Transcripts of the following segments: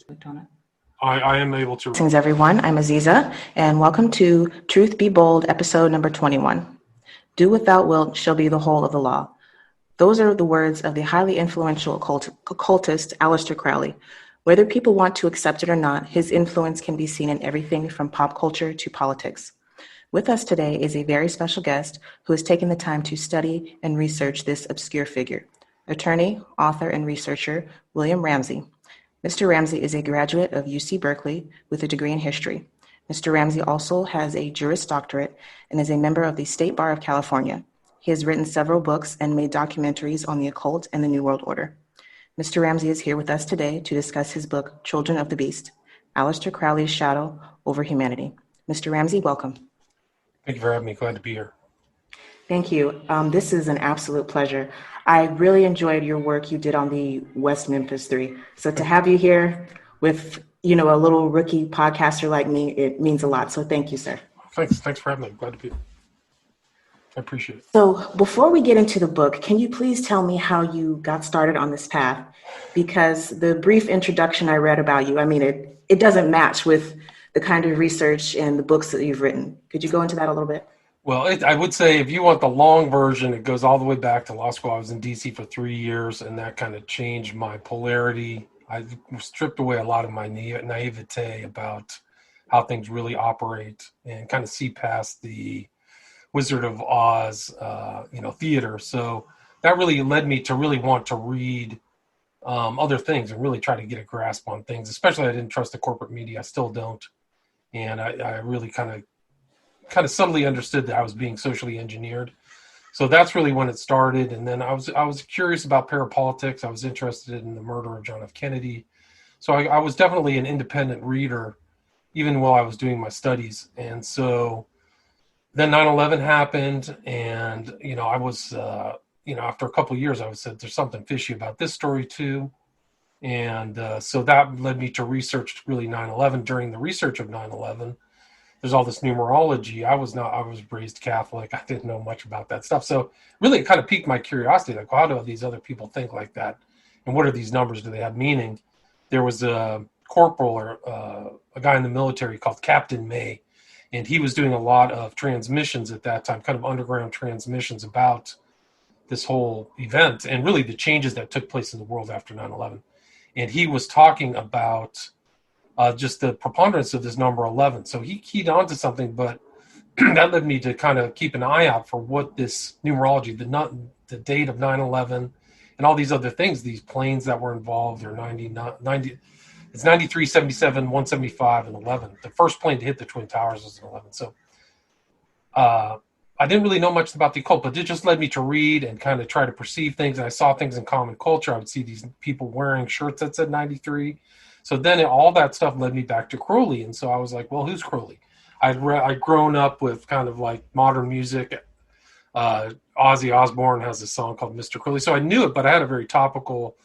I am able to. Greetings, everyone. I'm Aziza, and welcome to Truth Be Bold, episode number 21. Do without will shall be the whole of the law. Those are the words of the highly influential occultist Aleister Crowley. Whether people want to accept it or not, his influence can be seen in everything from pop culture to politics. With us today is a very special guest who has taken the time to study and research this obscure figure. Attorney, author, and researcher William Ramsey. Mr. Ramsey is a graduate of UC Berkeley with a degree in history. Mr. Ramsey also has a Juris Doctorate and is a member of the State Bar of California. He has written several books and made documentaries on the occult and the New World Order. Mr. Ramsey is here with us today to discuss his book, Children of the Beast, Aleister Crowley's Shadow over Humanity. Mr. Ramsey, welcome. Thank you for having me. Glad to be here. Thank you. This is an absolute pleasure. I really enjoyed your work you did on the West Memphis 3. So to have you here with, a little rookie podcaster like me, it means a lot. So thank you, sir. Thanks for having me. Glad to be here. I appreciate it. So before we get into the book, can you please tell me how you got started on this path? Because the brief introduction I read about you, it doesn't match with the kind of research and the books that you've written. Could you go into that a little bit? Well, I would say if you want the long version, it goes all the way back to law school. I was in D.C. for 3 years, and that kind of changed my polarity. I stripped away a lot of my naivete about how things really operate and kind of see past the Wizard of Oz, theater. So that really led me to really want to read other things and really try to get a grasp on things. Especially, I didn't trust the corporate media. I still don't. And I really kind of subtly understood that I was being socially engineered. So that's really when it started. And then I was curious about parapolitics. I was interested in the murder of John F. Kennedy. So I was definitely an independent reader, even while I was doing my studies. And so then 9/11 happened, and I was after a couple of years, I said there's something fishy about this story too. And so that led me to research really 9/11. During the research of 9/11, there's all this numerology. I was raised Catholic. I didn't know much about that stuff. So really it kind of piqued my curiosity. Like, well, how do these other people think like that? And what are these numbers? Do they have meaning? There was a corporal or a guy in the military called Captain May, and he was doing a lot of transmissions at that time, kind of underground transmissions about this whole event and really the changes that took place in the world after 9/11. And he was talking about just the preponderance of this number 11. So he keyed on to something, but that led me to kind of keep an eye out for what this numerology, the date of 9/11 and all these other things, these planes that were involved are 90, it's 93, 77, 175, and 11. The first plane to hit the Twin Towers was an 11. So I didn't really know much about the occult, but it just led me to read and kind of try to perceive things. And I saw things in common culture. I would see these people wearing shirts that said 93. So then all that stuff led me back to Crowley. And so I was like, well, who's Crowley? I'd grown up with kind of like modern music. Ozzy Osbourne has a song called Mr. Crowley. So I knew it, but I had a very topical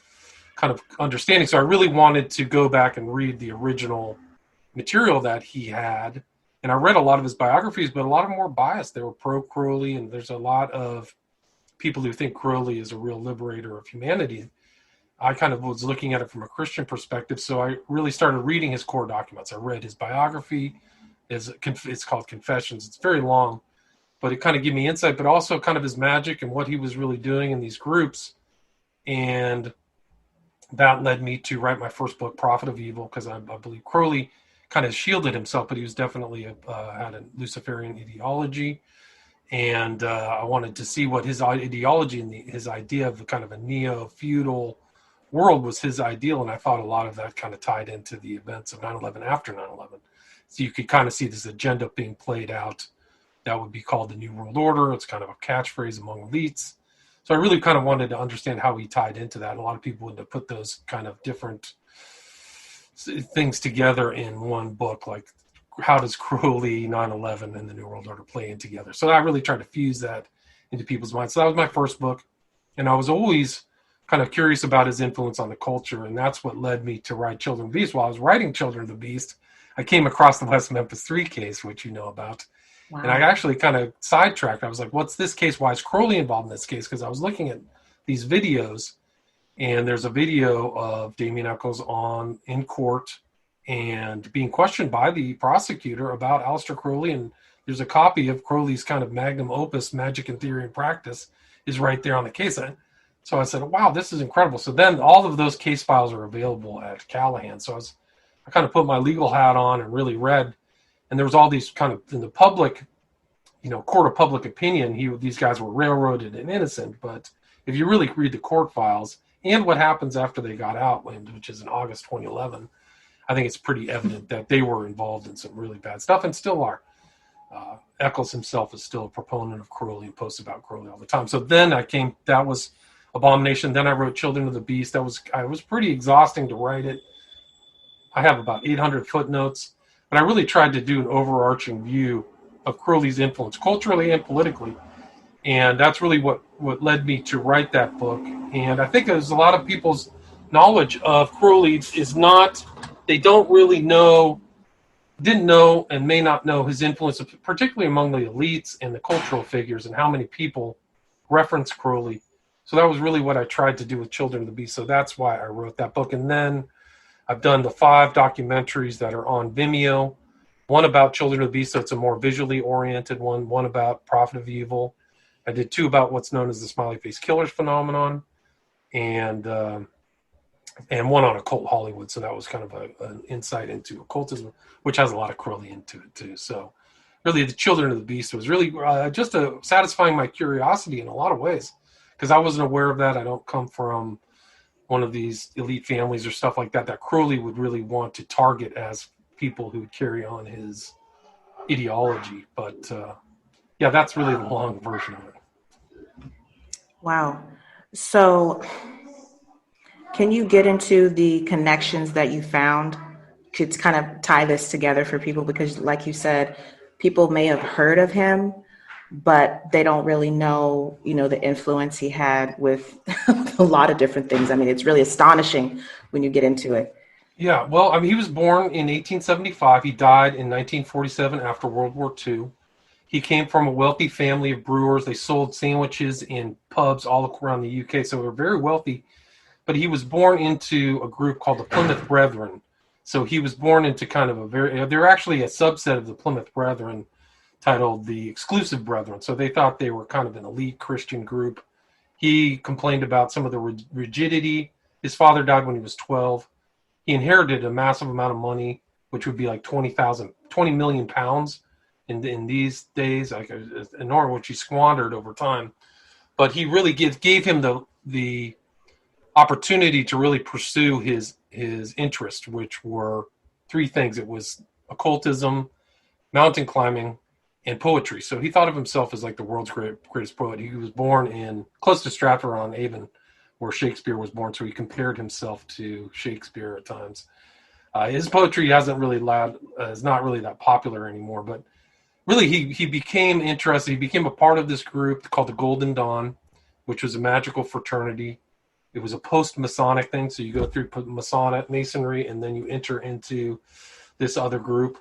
kind of understanding. So I really wanted to go back and read the original material that he had. And I read a lot of his biographies, but a lot of them were biased. They were pro-Crowley, and there's a lot of people who think Crowley is a real liberator of humanity. I kind of was looking at it from a Christian perspective, so I really started reading his core documents. I read his biography. It's called Confessions. It's very long, but it kind of gave me insight, but also kind of his magic and what he was really doing in these groups. And that led me to write my first book, Prophet of Evil, because I believe Crowley kind of shielded himself, but he was definitely had a Luciferian ideology. And I wanted to see what his ideology and his idea of kind of a neo-feudal world was his ideal. And I thought a lot of that kind of tied into the events of 9/11 after 9/11. So you could kind of see this agenda being played out that would be called the New World Order. It's kind of a catchphrase among elites. So I really kind of wanted to understand how he tied into that. A lot of people would have put those kind of different things together in one book, like how does Crowley, 9/11, and the New World Order play in together? So I really tried to fuse that into people's minds. So that was my first book. And I was always kind of curious about his influence on the culture. And that's what led me to write Children of the Beast. While I was writing Children of the Beast, I came across the West Memphis 3 case, which you know about. Wow. And I actually kind of sidetracked. I was like, what's this case? Why is Crowley involved in this case? Because I was looking at these videos And there's a video of Damien Echols in court and being questioned by the prosecutor about Aleister Crowley. And there's a copy of Crowley's kind of magnum opus, Magic in Theory and Practice, is right there on the case. So I said, wow, this is incredible. So then all of those case files are available at Callahan. So I kind of put my legal hat on and really read. And there was all these kind of, in the public, court of public opinion, these guys were railroaded and innocent. But if you really read the court files and what happens after they got out, which is in August 2011, I think it's pretty evident that they were involved in some really bad stuff and still are. Eccles himself is still a proponent of Crowley and posts about Crowley all the time. So then that was Abomination. Then I wrote Children of the Beast. It was pretty exhausting to write it. I have about 800 footnotes, but I really tried to do an overarching view of Crowley's influence culturally and politically. And that's really what led me to write that book. And I think there's a lot of people's knowledge of Crowley is not, they don't really know, didn't know and may not know his influence, particularly among the elites and the cultural figures, and how many people reference Crowley. So that was really what I tried to do with Children of the Beast. So that's why I wrote that book. And then I've done the 5 documentaries that are on Vimeo. One about Children of the Beast, so it's a more visually oriented one. One about Prophet of Evil. I did 2 about what's known as the Smiley Face Killers phenomenon, and one on occult Hollywood. So that was kind of an insight into occultism, which has a lot of Crowley into it too. So really, the Children of the Beast was really just satisfying my curiosity in a lot of ways, because I wasn't aware of that. I don't come from one of these elite families or stuff like that Crowley would really want to target as people who would carry on his ideology. But yeah, that's really the long version of it. Wow. So can you get into the connections that you found to kind of tie this together for people? Because like you said, people may have heard of him, but they don't really know, the influence he had with a lot of different things. I mean, it's really astonishing when you get into it. Yeah, well, I mean, he was born in 1875. He died in 1947 after World War II. He came from a wealthy family of brewers. They sold sandwiches in pubs all around the UK, so they were very wealthy. But he was born into a group called the Plymouth Brethren. So he was born into kind of they're actually a subset of the Plymouth Brethren titled the Exclusive Brethren. So they thought they were kind of an elite Christian group. He complained about some of the rigidity. His father died when he was 12. He inherited a massive amount of money, which would be like 20 million pounds in these days, like enormous, which he squandered over time. But he really gave him the opportunity to really pursue his interests, which were 3 things. It was occultism, mountain climbing, and poetry. So he thought of himself as like the world's greatest poet. He was born close to Stratford-on-Avon, where Shakespeare was born. So he compared himself to Shakespeare at times. His poetry is not really that popular anymore, but really he became interested. He became a part of this group called the Golden Dawn, which was a magical fraternity. It was a post-Masonic thing. So you go through Masonry, and then you enter into this other group.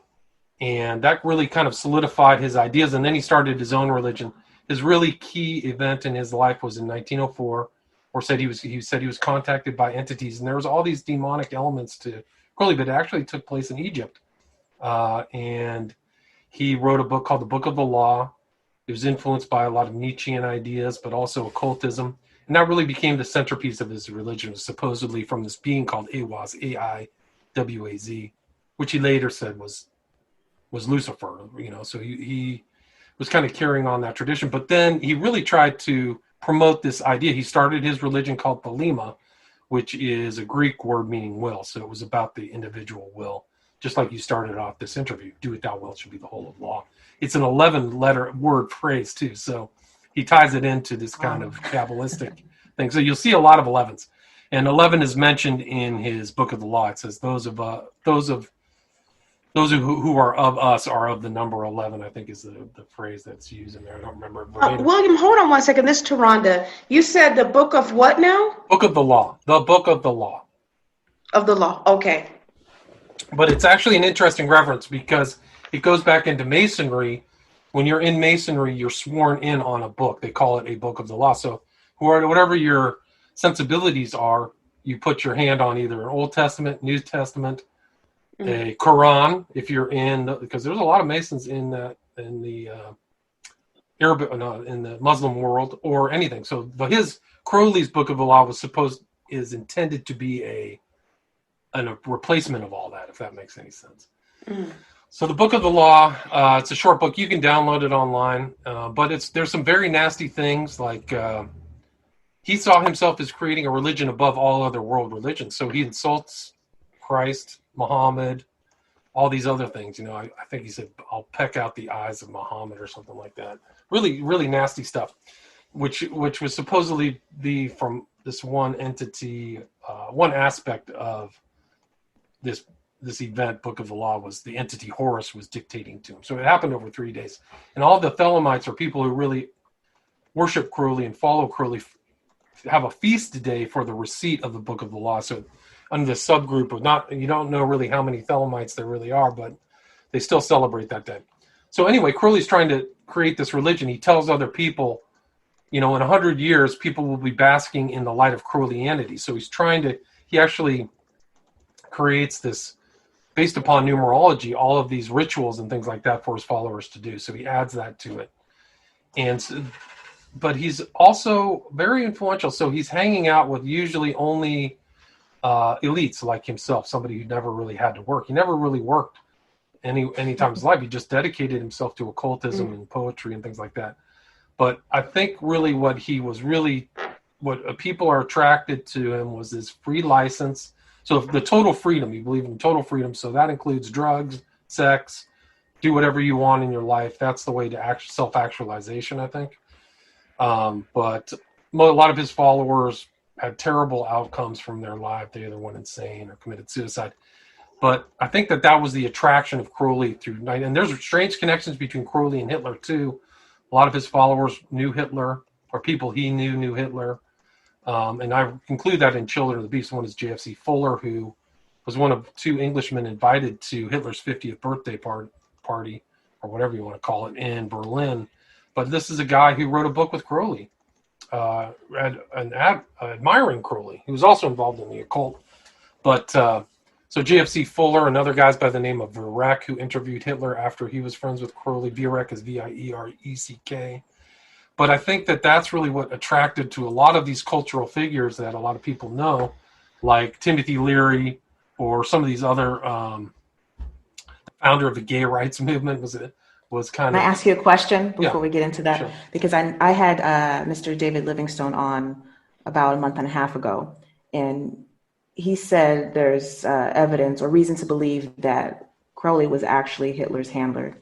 And that really kind of solidified his ideas. And then he started his own religion. His really key event in his life was in 1904, where he said he was contacted by entities. And there was all these demonic elements to Crowley, but it actually took place in Egypt. And he wrote a book called The Book of the Law. It was influenced by a lot of Nietzschean ideas, but also occultism. And that really became the centerpiece of his religion, supposedly from this being called Aiwaz, A-I-W-A-Z, which he later said was Lucifer, so he was kind of carrying on that tradition. But then he really tried to promote this idea. He started his religion called Thelema, which is a Greek word meaning will. So it was about the individual will, just like you started off this interview. Do it thou wilt should be the whole of law. It's an 11-letter word phrase too. So he ties it into this kind of Kabbalistic thing. So you'll see a lot of 11s. And 11 is mentioned in his Book of the Law. It says those who are of us are of the number 11, I think is the phrase that's used in there. I don't remember. William, hold on one second. This is Taronda. You said the book of what now? Book of the Law. The Book of the Law. Of the Law. Okay. But it's actually an interesting reference because it goes back into Masonry. When you're in Masonry, you're sworn in on a book. They call it a Book of the Law. So whatever your sensibilities are, you put your hand on either an Old Testament, New Testament, a Quran, if you're in, because there's a lot of Masons in the Arabic, no, in the Muslim world or anything. So his Crowley's Book of the Law is intended to be a replacement of all that, if that makes any sense. So the Book of the Law, it's a short book. You can download it online, but there's some very nasty things, like he saw himself as creating a religion above all other world religions. So he insults Christ, Muhammad, all these other things. I think he said, "I'll peck out the eyes of Muhammad," or something like that. Really, really nasty stuff, which was supposedly be from this one entity, one aspect of this event. Book of the Law was the entity Horus was dictating to him. So it happened over 3 days, and all the Thelemites are people who really worship Crowley and follow Crowley, have a feast day for the receipt of the Book of the Law. So under the subgroup of you don't know really how many Thelemites there really are, but they still celebrate that day. So anyway, Crowley's trying to create this religion. He tells other people, in 100 years, people will be basking in the light of Crowleyanity. So he actually creates this, based upon numerology, all of these rituals and things like that for his followers to do. So he adds that to it. But he's also very influential. So he's hanging out with usually only elites like himself, somebody who never really had to work. He never really worked any time in his life. He just dedicated himself to occultism and poetry and things like that. But I think really what people are attracted to him was his free license. So the total freedom, you believe in total freedom. So that includes drugs, sex, do whatever you want in your life. That's the way to self-actualization, I think. But a lot of his followers had terrible outcomes from their life. They either went insane or committed suicide. But I think that was the attraction of Crowley through night. And there's strange connections between Crowley and Hitler too. A lot of his followers knew Hitler, or people he knew Hitler. And I include that in Children of the Beast. One is JFC Fuller, who was one of 2 Englishmen invited to Hitler's 50th birthday party, or whatever you want to call it, in Berlin. But this is a guy who wrote a book with Crowley, admiring Crowley. He was also involved in the occult. But so JFC Fuller, another guy by the name of Viereck, who interviewed Hitler after he was friends with Crowley. Viereck is Viereck. But I think that that's really what attracted to a lot of these cultural figures that a lot of people know, like Timothy Leary, or some of these other founder of the gay rights movement. Was kind Can of. I ask you a question before we get into that? Sure. Because I had Mr. David Livingstone on about a month and a half ago, and he said there's evidence or reason to believe that Crowley was actually Hitler's handler.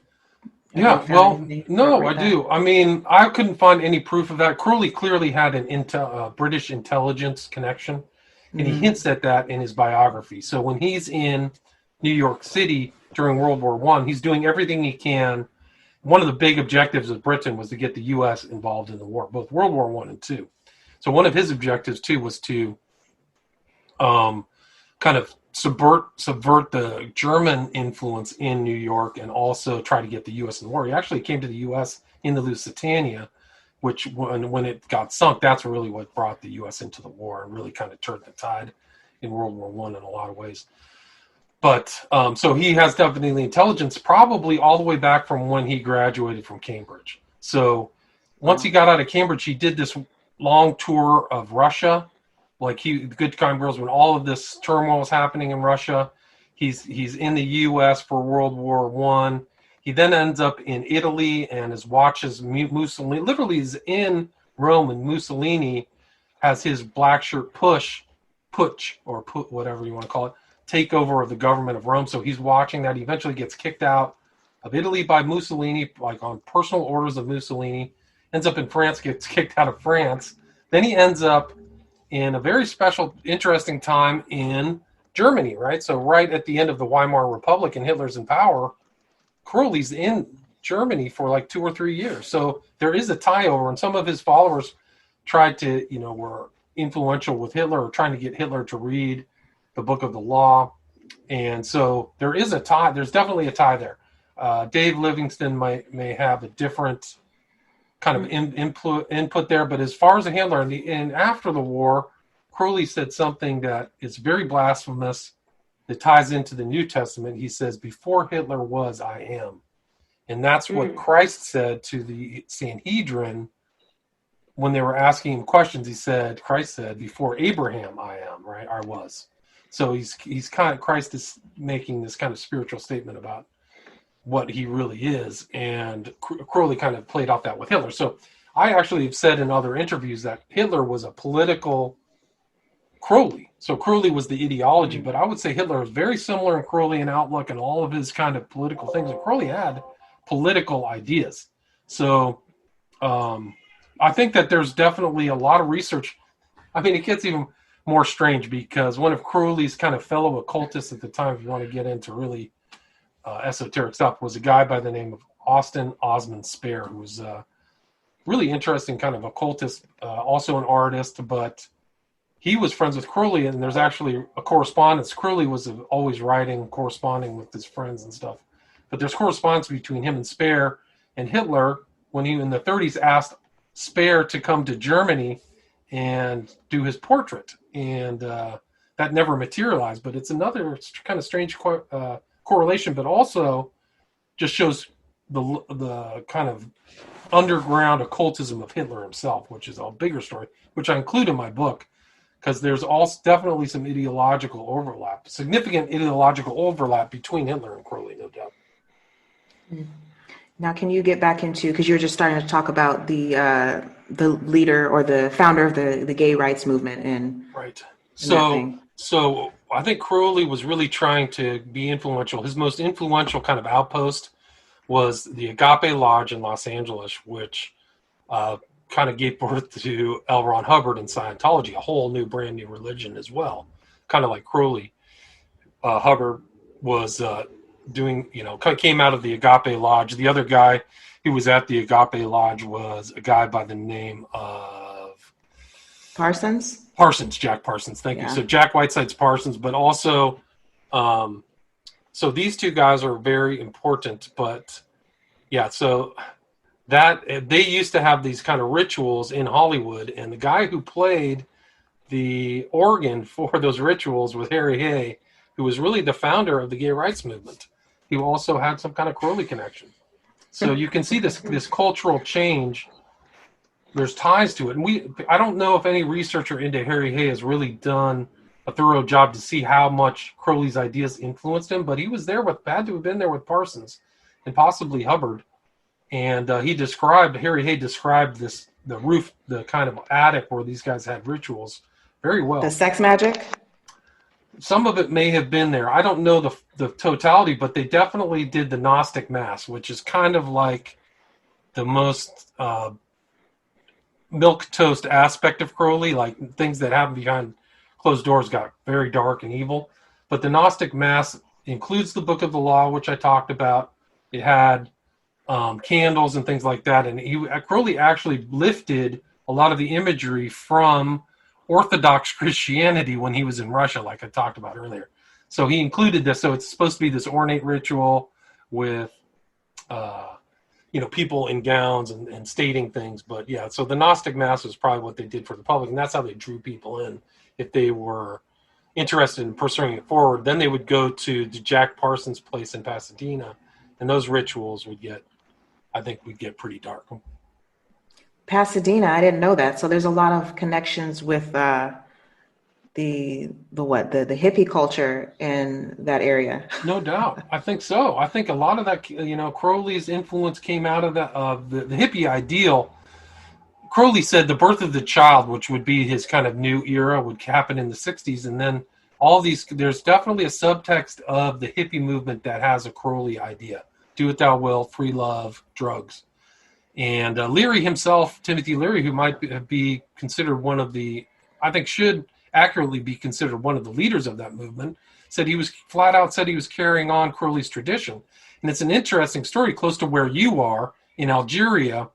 Yeah, well, no, I do. I mean, I couldn't find any proof of that. Crowley clearly had an British intelligence connection, and he hints at that in his biography. So when he's in New York City during World War I, he's doing everything he can. One of the big objectives of Britain was to get the U.S. involved in the war, both World War I and II. So one of his objectives, too, was to kind of subvert the German influence in New York, and also try to get the U.S. in the war. He actually came to the U.S. in the Lusitania, which when it got sunk, that's really what brought the U.S. into the war and really kind of turned the tide in World War I in a lot of ways. But so he has definitely intelligence, probably all the way back from when he graduated from Cambridge. So once he got out of Cambridge, he did this long tour of Russia. Like Good Time Girls, when all of this turmoil was happening in Russia, he's in the U.S. for World War I. He then ends up in Italy and watches Mussolini. Literally, he's in Rome, and Mussolini has his black shirt putsch, or whatever you want to call it, takeover of the government of Rome. So he's watching that. He eventually gets kicked out of Italy by Mussolini, like on personal orders of Mussolini. Ends up in France, gets kicked out of France. Then he ends up in a very special, interesting time in Germany, right? So right at the end of the Weimar Republic and Hitler's in power, Crowley's in Germany for like 2 or 3 years. So there is a tie over, and some of his followers tried to, were influential with Hitler, or trying to get Hitler to read the Book of the Law. And so there is a tie. There's definitely a tie there. Dave Livingston may have a different kind of input there, but as far as a handler, and after the war, Crowley said something that is very blasphemous that ties into the New Testament. He says, before Hitler was, I am. And that's what Christ said to the Sanhedrin when they were asking him questions. Christ said, before Abraham, I am, right? I was. So Christ is making this kind of spiritual statement about what he really is. And Crowley kind of played off that with Hitler. So I actually have said in other interviews that Hitler was a political Crowley. So Crowley was the ideology, but I would say Hitler was very similar in Crowley and outlook and all of his kind of political things. And Crowley had political ideas. So I think that there's definitely a lot of research. I mean, it gets even more strange because one of Crowley's kind of fellow occultists at the time, if you want to get into really esoteric stuff, was a guy by the name of Austin Osman Spare, who was really interesting kind of occultist, also an artist, but he was friends with Crowley, and there's actually a correspondence. Crowley was always writing, corresponding with his friends and stuff. But there's correspondence between him and Spare, and Hitler, when he in the 30s asked Spare to come to Germany and do his portrait. And that never materialized, but it's another kind of strange correlation, but also just shows the kind of underground occultism of Hitler himself, which is a bigger story, which I include in my book, because there's also definitely some ideological overlap, significant ideological overlap between Hitler and Crowley, no doubt. Now, can you get back into, because you were just starting to talk about the leader or the founder of the gay rights movement and right. So I think Crowley was really trying to be influential. His most influential kind of outpost was the Agape Lodge in Los Angeles, which kind of gave birth to L. Ron Hubbard and Scientology, a whole new, brand new religion as well. Kind of like Crowley. Hubbard was doing, kind of came out of the Agape Lodge. The other guy who was at the Agape Lodge was a guy by the name of Parsons, Jack Parsons. Thank you. Yeah. So Jack Whiteside's Parsons, but also, so these two guys are very important, but yeah, so that they used to have these kind of rituals in Hollywood, and the guy who played the organ for those rituals was Harry Hay, who was really the founder of the gay rights movement. He also had some kind of Crowley connection. So you can see this cultural change. There's ties to it. And I don't know if any researcher into Harry Hay has really done a thorough job to see how much Crowley's ideas influenced him, but he was there had to have been there with Parsons and possibly Hubbard. And Harry Hay described the roof, the kind of attic where these guys had rituals very well. The sex magic? Some of it may have been there. I don't know the totality, but they definitely did the Gnostic Mass, which is kind of like the most milquetoast aspect of Crowley, like things that happen behind closed doors got very dark and evil. But the Gnostic Mass includes the Book of the Law, which I talked about. It had candles and things like that. And Crowley actually lifted a lot of the imagery from Orthodox Christianity when he was in Russia, like I talked about earlier. So he included this. So it's supposed to be this ornate ritual with, people in gowns and stating things. But yeah, so the Gnostic Mass was probably what they did for the public. And that's how they drew people in. If they were interested in pursuing it forward, then they would go to the Jack Parsons place in Pasadena. And those rituals would get pretty dark. Pasadena, I didn't know that. So there's a lot of connections with the hippie culture in that area. No doubt. I think so. I think a lot of that, Crowley's influence came out of the hippie ideal. Crowley said the birth of the child, which would be his kind of new era, would happen in the 60s. And then there's definitely a subtext of the hippie movement that has a Crowley idea. Do what thou wilt, free love, drugs. And Leary himself, Timothy Leary, who might be considered should accurately be considered one of the leaders of that movement, said he was carrying on Crowley's tradition. And it's an interesting story close to where you are in Algeria.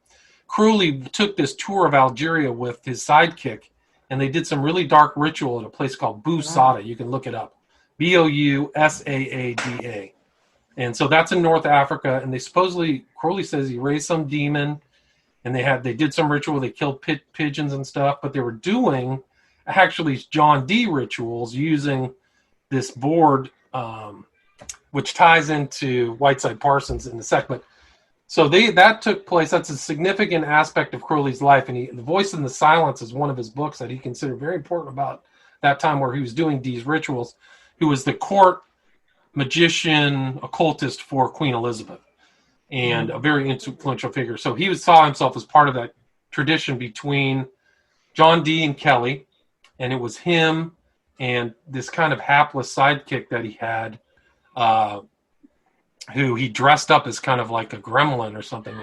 Crowley took this tour of Algeria with his sidekick, and they did some really dark ritual at a place called Bou Sada. You can look it up. Bousaada. And so that's in North Africa, and Crowley says he raised some demon, and they did some ritual. They killed pigeons and stuff, but they were doing actually John Dee rituals using this board, which ties into Whiteside Parsons in a sec. But so that took place. That's a significant aspect of Crowley's life, and The Voice in the Silence is one of his books that he considered very important about that time where he was doing these rituals. Who was the court magician, occultist for Queen Elizabeth, and a very influential figure. So he saw himself as part of that tradition between John Dee and Kelly, and it was him and this kind of hapless sidekick that he had, who he dressed up as kind of like a gremlin or something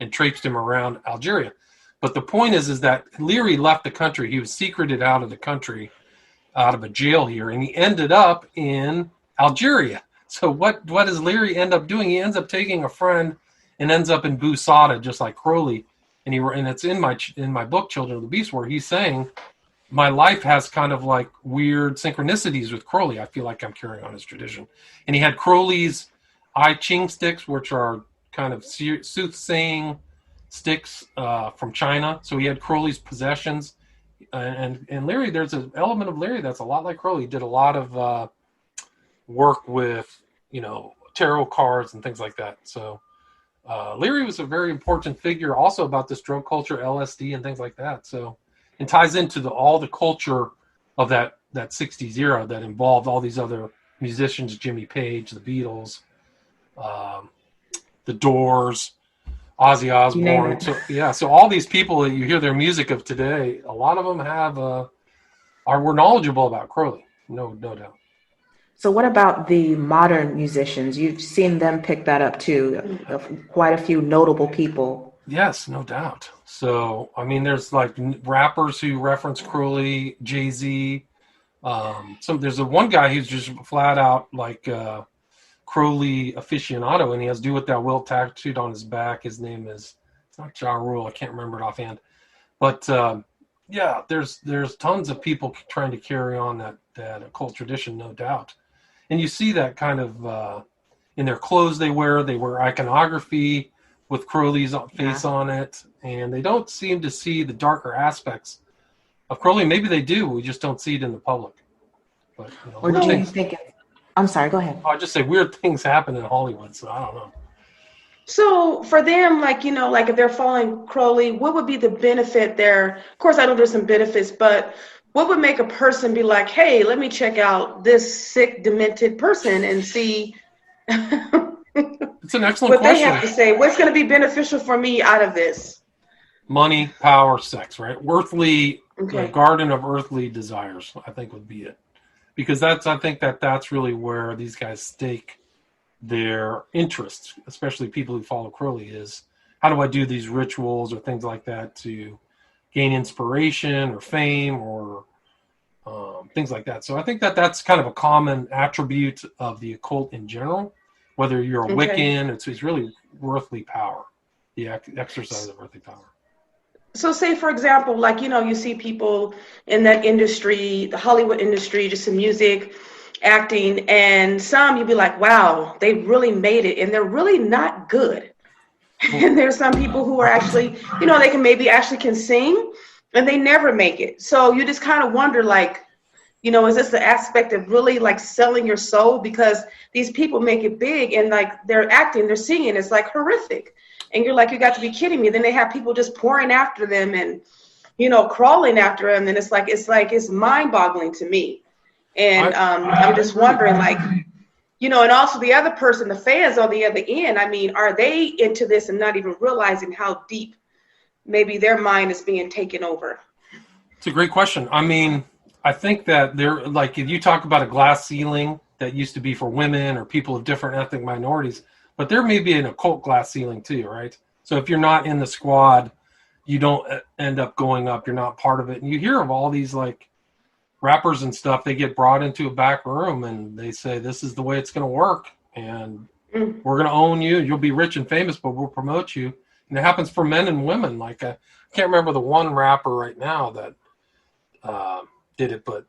and traipsed him around Algeria. But the point is that Leary left the country. He was secreted out of the country, out of a jail here, and he ended up in Algeria. So what does Leary end up doing? He ends up taking a friend and ends up in Bou Saada, just like Crowley. And it's in my book, Children of the Beast, where he's saying, my life has kind of like weird synchronicities with Crowley. I feel like I'm carrying on his tradition. And he had Crowley's I Ching sticks, which are kind of soothsaying sticks from China. So he had Crowley's possessions. And Leary, there's an element of Leary that's a lot like Crowley. He did a lot of work with, tarot cards and things like that. So Leary was a very important figure also about this drug culture, LSD and things like that. So it ties into all the culture of that 60s era that involved all these other musicians, Jimmy Page, the Beatles, the Doors, Ozzy Osbourne. So all these people that you hear their music of today, a lot of them were knowledgeable about Crowley, no doubt. So what about the modern musicians? You've seen them pick that up too, quite a few notable people. Yes, no doubt. So, I mean, there's like rappers who reference Crowley, Jay-Z. There's one guy who's just flat out like Crowley aficionado, and he has Do What Thou Wilt tattooed on his back. His name is, it's not Ja Rule, I can't remember it offhand. But there's tons of people trying to carry on that occult tradition, no doubt. And you see that kind of in their clothes they wear iconography with Crowley's face on it, and they don't seem to see the darker aspects of Crowley. Maybe they do, we just don't see it in the public. But, or do you think I'm sorry, go ahead. I'll just say weird things happen in Hollywood, so I don't know. So for them, like if they're following Crowley, what would be the benefit there? Of course, I know there's some benefits, but what would make a person be like, hey, let me check out this sick, demented person and see it's an excellent what question. They have to say? What's going to be beneficial for me out of this? Money, power, sex, right? The garden of earthly desires, I think would be it. Because I think that's really where these guys stake their interests, especially people who follow Crowley, is how do I do these rituals or things like that to gain inspiration or fame or things like that. So I think that's kind of a common attribute of the occult in general, whether you're a Wiccan, it's really earthly power, the exercise of earthly power. So say, for example, like, you see people in that industry, the Hollywood industry, just in music, acting, and some you'd be like, wow, they really made it, and they're really not good. And there's some people who are actually, they can sing, and they never make it. So you just kind of wonder, like, is this the aspect of really like selling your soul? Because these people make it big, and like they're acting, they're singing, it's like horrific. And you're like, you got to be kidding me. Then they have people just pouring after them and, crawling after them. And it's mind-boggling to me. And I'm just wondering, like, and also the other person, the fans on the other end, I mean, are they into this and not even realizing how deep maybe their mind is being taken over? It's a great question. I mean, I think that if you talk about a glass ceiling that used to be for women or people of different ethnic minorities, but there may be an occult glass ceiling too, right? So if you're not in the squad, you don't end up going up. You're not part of it. And you hear of all these like rappers and stuff. They get brought into a back room and they say, this is the way it's going to work. And we're going to own you. You'll be rich and famous, but we'll promote you. And it happens for men and women. Like I can't remember the one rapper right now that did it, but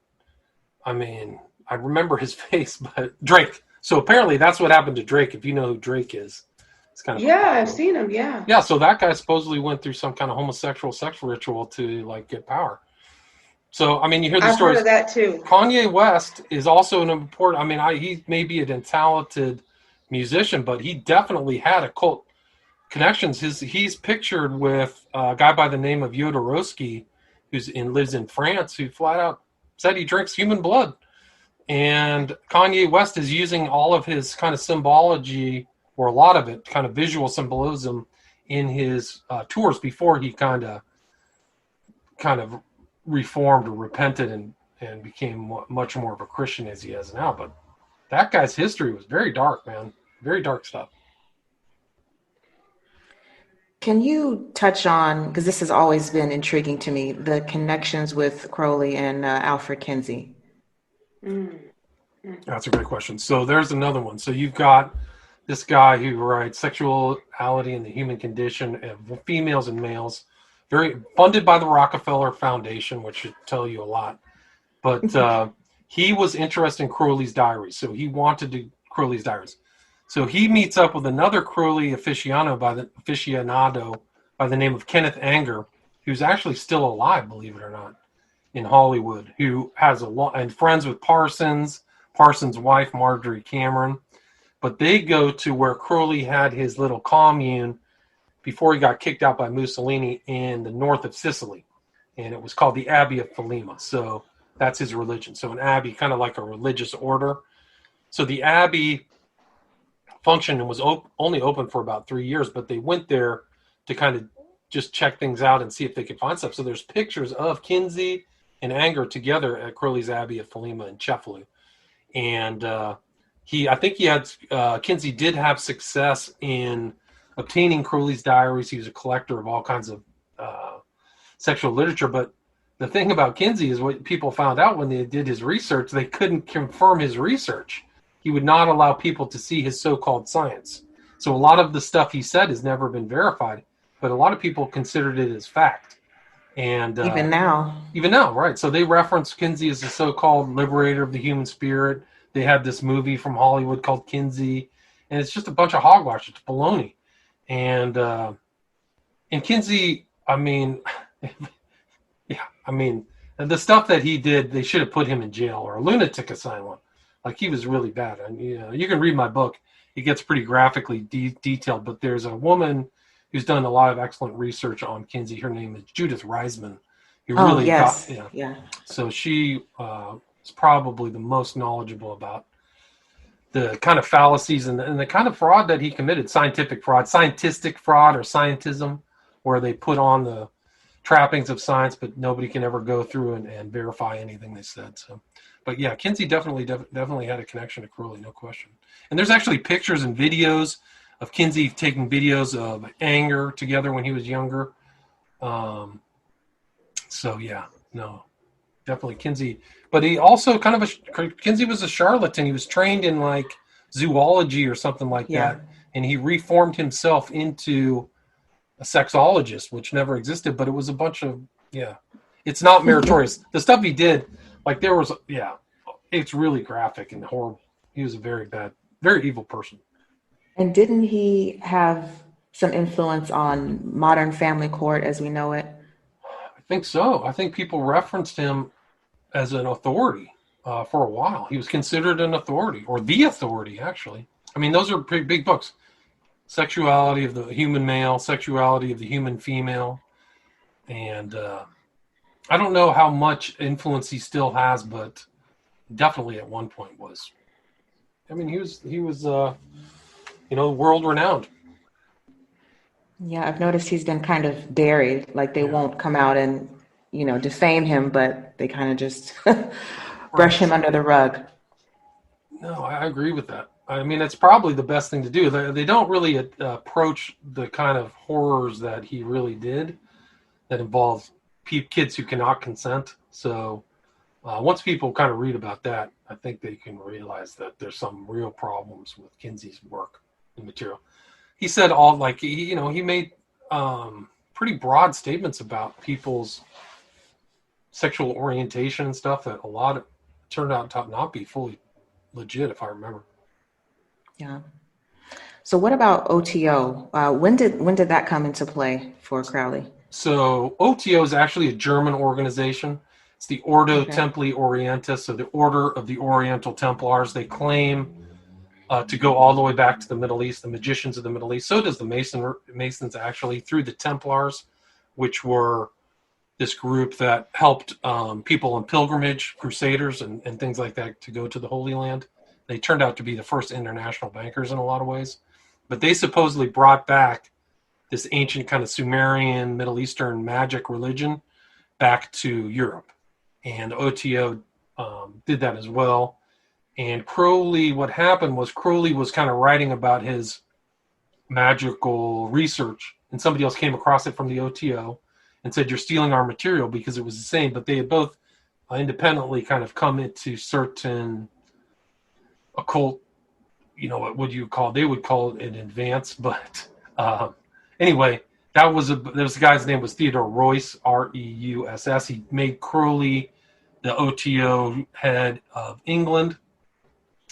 I mean, I remember his face, but Drake. So apparently that's what happened to Drake. If you know who Drake is, it's kind of I've seen him. Yeah. Yeah. So that guy supposedly went through some kind of homosexual sex ritual to like get power. So, I mean, you hear the I've heard stories. of that too. Kanye West is also an important, I mean, he may be a talented musician, but he definitely had occult connections. He's pictured with a guy by the name of Jodorowsky, lives in France, who flat out said he drinks human blood. And Kanye West is using all of his kind of symbology, or a lot of it, kind of visual symbolism, in his tours before he kind of reformed or repented and became much more of a Christian as he is now. But that guy's history was very dark, man. Very dark stuff. Can you touch on, because this has always been intriguing to me, the connections with Crowley and Alfred Kinsey? That's a great question. So there's another one. So you've got this guy who writes Sexuality and the Human Condition of Females and Males, very funded by the Rockefeller Foundation, which should tell you a lot. But he was interested in Crowley's diaries, so he wanted to Crowley's diaries. So he meets up with another Crowley aficionado by the name of Kenneth Anger, who's actually still alive, believe it or not, in Hollywood, who has and friends with Parsons' wife, Marjorie Cameron. But they go to where Crowley had his little commune before he got kicked out by Mussolini in the north of Sicily. And it was called the Abbey of Thelema. So that's his religion. So an abbey, kind of like a religious order. So the abbey functioned and was only open for about 3 years, but they went there to kind of just check things out and see if they could find stuff. So there's pictures of Kinsey and Anger together at Crowley's Abbey of Thelema in Cefalù. And Kinsey did have success in obtaining Crowley's diaries. He was a collector of all kinds of sexual literature. But the thing about Kinsey is what people found out when they did his research, they couldn't confirm his research. He would not allow people to see his so-called science. So a lot of the stuff he said has never been verified, but a lot of people considered it as fact. And even now, right? So they reference Kinsey as the so-called liberator of the human spirit. They had this movie from Hollywood called Kinsey, and it's just a bunch of hogwash. It's baloney. And Kinsey, I mean, the stuff that he did, they should have put him in jail or a lunatic asylum. Like, he was really bad. And you can read my book; it gets pretty graphically detailed. But there's a woman who's done a lot of excellent research on Kinsey. Her name is Judith Reisman. So she is probably the most knowledgeable about the kind of fallacies and the kind of fraud that he committed, scientific fraud or scientism, where they put on the trappings of science, but nobody can ever go through and verify anything they said. So, but yeah, Kinsey definitely had a connection to Crowley, no question. And there's actually pictures and videos of Kinsey taking videos of Anger together when he was younger. So yeah, no, definitely Kinsey. But he also Kinsey was a charlatan. He was trained in like zoology or something like that. And he reformed himself into a sexologist, which never existed, but it was a bunch of, it's not meritorious. The stuff he did, like it's really graphic and horrible. He was a very bad, very evil person. And didn't he have some influence on modern family court as we know it? I think so. I think people referenced him as an authority for a while. He was considered an authority, or the authority, actually. I mean, those are pretty big books. Sexuality of the Human Male, Sexuality of the Human Female. And I don't know how much influence he still has, but definitely at one point was. I mean, he was world renowned. Yeah, I've noticed he's been kind of buried. Like they won't come out and, defame him, but they kind of just brush him under the rug. No, I agree with that. I mean, it's probably the best thing to do. They don't really approach the kind of horrors that he really did that involve kids who cannot consent. So once people kind of read about that, I think they can realize that there's some real problems with Kinsey's work and material. He said he made pretty broad statements about people's sexual orientation and stuff that a lot of turned out to not be fully legit, if I remember. Yeah. So what about OTO? When did that come into play for Crowley? So OTO is actually a German organization. It's the Ordo Okay. Templi Orientis, so the Order of the Oriental Templars. They claim to go all the way back to the Middle East, the magicians of the Middle East. So does the Masons, actually, through the Templars, which were this group that helped people on pilgrimage, crusaders, and things like that to go to the Holy Land. They turned out to be the first international bankers in a lot of ways. But they supposedly brought back this ancient kind of Sumerian, Middle Eastern magic religion back to Europe. And OTO did that as well. And Crowley, what happened was Crowley was kind of writing about his magical research, and somebody else came across it from the OTO and said, "You're stealing our material," because it was the same. But they had both independently kind of come into certain occult, what would you call? They would call it an advance, but anyway, there was a guy's name was Theodore Reuss, Reuss. He made Crowley the OTO head of England,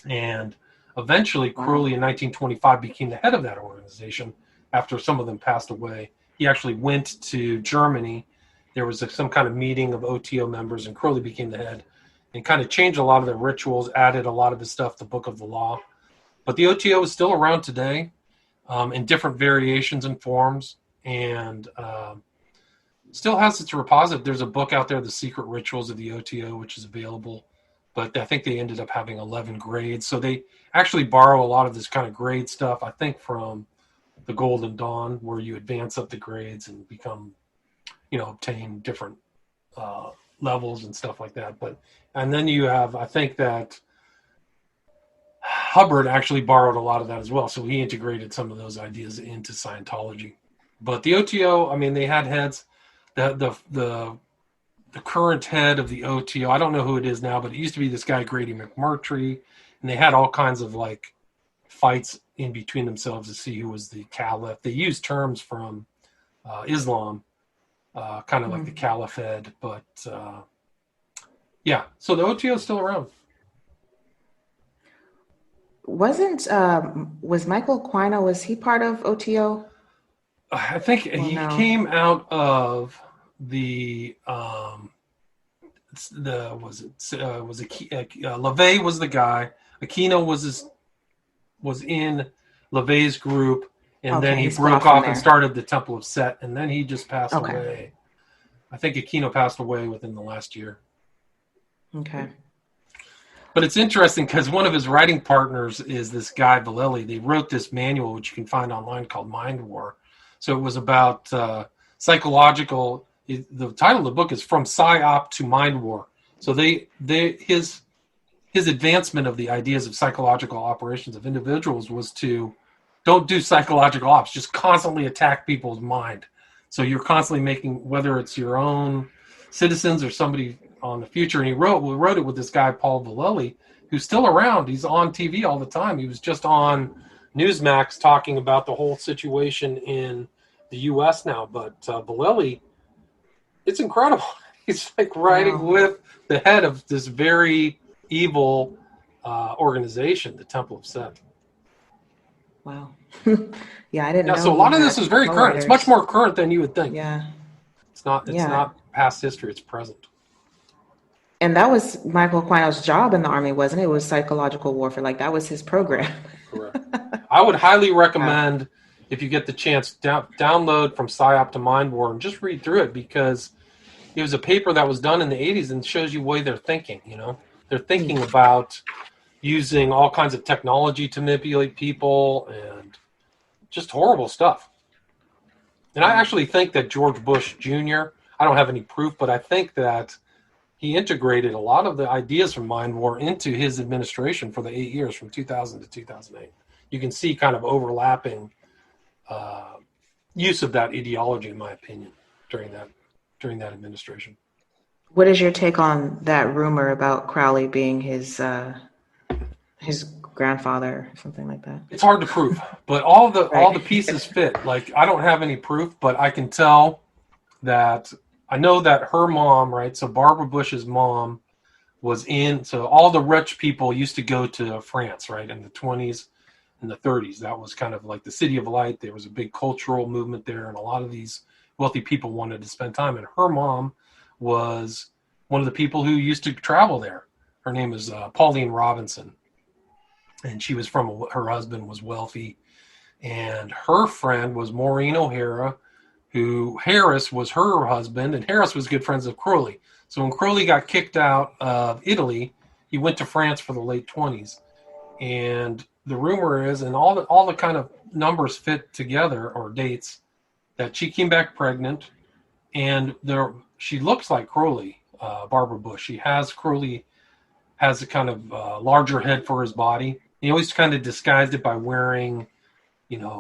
and eventually Crowley in 1925 became the head of that organization after some of them passed away. He actually went to Germany. There was some kind of meeting of OTO members, and Crowley became the head and kind of changed a lot of their rituals, added a lot of his stuff, the Book of the Law. But the OTO is still around today in different variations and forms, and still has its repository. There's a book out there, The Secret Rituals of the OTO, which is available. But I think they ended up having 11 grades. So they actually borrow a lot of this kind of grade stuff, I think, from the Golden Dawn, where you advance up the grades and become, obtain different levels and stuff like that. And then you have, I think that Hubbard actually borrowed a lot of that as well. So he integrated some of those ideas into Scientology. But the OTO, I mean, they had heads. The current head of the OTO, I don't know who it is now, but it used to be this guy Grady McMurtry, and they had all kinds of like fights in between themselves to see who was the caliph. They used terms from Islam, kind of like the caliphate, but yeah. So the OTO is still around. Was Michael Aquino, was he part of OTO? I think he came out of the LaVey was the guy. Aquino was in LaVey's group, and then he broke off and started the Temple of Set, and then he just passed away. I think Aquino passed away within the last year. Okay. But it's interesting because one of his writing partners is this guy Vallely. They wrote this manual, which you can find online, called Mind War. So it was about psychological. The title of the book is From PsyOp to Mind War. So his advancement of the ideas of psychological operations of individuals was to don't do psychological ops, just constantly attack people's mind. So you're constantly making, whether it's your own citizens or somebody on the future. And we wrote it with this guy, Paul Vallely, who's still around. He's on TV all the time. He was just on Newsmax talking about the whole situation in the U.S. now. But Vallely, it's incredible. He's like writing with the head of this very evil organization, the Temple of Set. Wow. Yeah, I didn't know. So a lot of this is very current. It's much more current than you would think. Yeah. It's not past history, it's present. And that was Michael Aquino's job in the Army, wasn't it? It was psychological warfare. Like, that was his program. Correct. I would highly recommend, if you get the chance, download From PsyOp to Mind War and just read through it, because it was a paper that was done in the 80s and shows you the way they're thinking, They're thinking about using all kinds of technology to manipulate people and just horrible stuff. And I actually think that George Bush Jr., I don't have any proof, but I think that he integrated a lot of the ideas from Mind War into his administration for the 8 years from 2000 to 2008. You can see kind of overlapping use of that ideology, in my opinion, during that administration. What is your take on that rumor about Crowley being his grandfather or something like that? It's hard to prove, but all the pieces fit. Like, I don't have any proof, but I can tell that I know that her mom, right? So Barbara Bush's mom was so all the rich people used to go to France, right? In the 20s and the 30s. That was kind of like the City of Light. There was a big cultural movement there, and a lot of these wealthy people wanted to spend time. And her mom was one of the people who used to travel there. Her name is Pauline Robinson, and she was from, her husband was wealthy, and her friend was Maureen O'Hara, who Harris was her husband, and Harris was good friends of Crowley. So when Crowley got kicked out of Italy, he went to France for the late 20s. And the rumor is, and all the kind of numbers fit together, or dates, that she came back pregnant, and she looks like Crowley, Barbara Bush. Crowley has a kind of larger head for his body. He always kind of disguised it by wearing,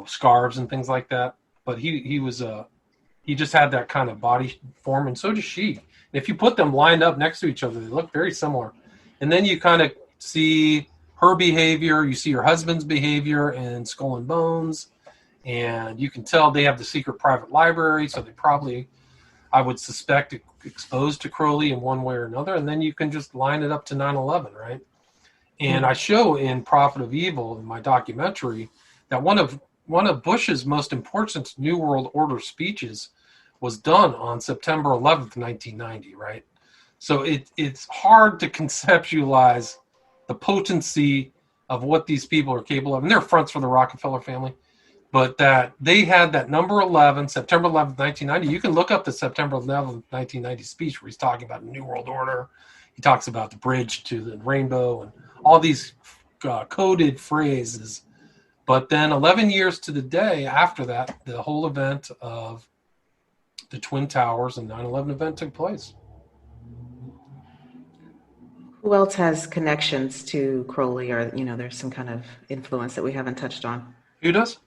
scarves and things like that. But he just had that kind of body form, and so does she. And if you put them lined up next to each other, they look very similar. And then you kind of see her behavior, you see her husband's behavior in Skull and Bones, and you can tell they have the secret private library, so they probably, I would suspect, exposed to Crowley in one way or another, and then you can just line it up to 9/11, right? And I show in Prophet of Evil, in my documentary, that one of Bush's most important New World Order speeches was done on September 11th, 1990, right? So it's hard to conceptualize the potency of what these people are capable of. And they're fronts for the Rockefeller family. But that they had that number 11, September 11th, 1990. You can look up the September 11th, 1990 speech where he's talking about the New World Order. He talks about the bridge to the rainbow and all these coded phrases. But then 11 years to the day after that, the whole event of the Twin Towers and 9/11 event took place. Who else has connections to Crowley, or there's some kind of influence that we haven't touched on? Who does?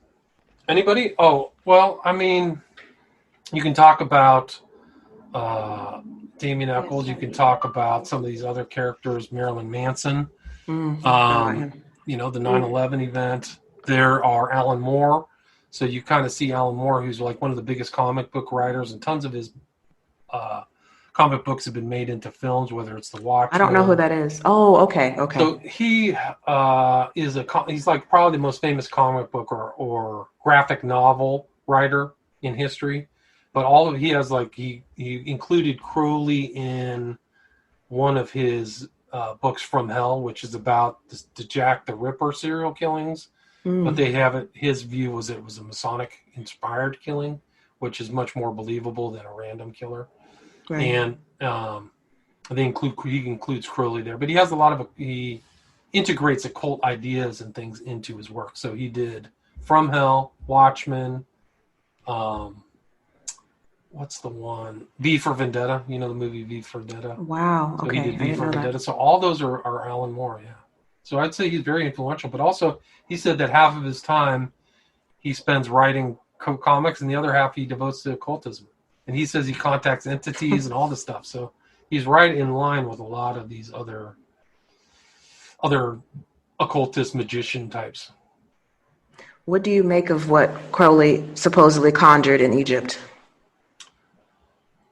Anybody? Oh, well, I mean, you can talk about Damien Eccles. You can talk about some of these other characters, Marilyn Manson, the 9/11 event. There are Alan Moore. So you kind of see Alan Moore, who's like one of the biggest comic book writers, and tons of his comic books have been made into films, whether it's The Watchmen. I don't know who that is. Oh, okay. So he he's like probably the most famous comic book or graphic novel writer in history. But he included Crowley in one of his books From Hell, which is about the Jack the Ripper serial killings. But they have it. His view was it was a Masonic inspired killing, which is much more believable than a random killer. Right. And he includes Crowley there, but he integrates occult ideas and things into his work. So he did From Hell, Watchmen. What's the one? V for Vendetta. You know the movie V for Vendetta. Wow. So okay. he did V for Vendetta. So all those are Alan Moore. Yeah. So I'd say he's very influential, but also he said that half of his time he spends writing comics and the other half he devotes to occultism. And he says he contacts entities and all this stuff. So he's right in line with a lot of these other occultist magician types. What do you make of what Crowley supposedly conjured in Egypt?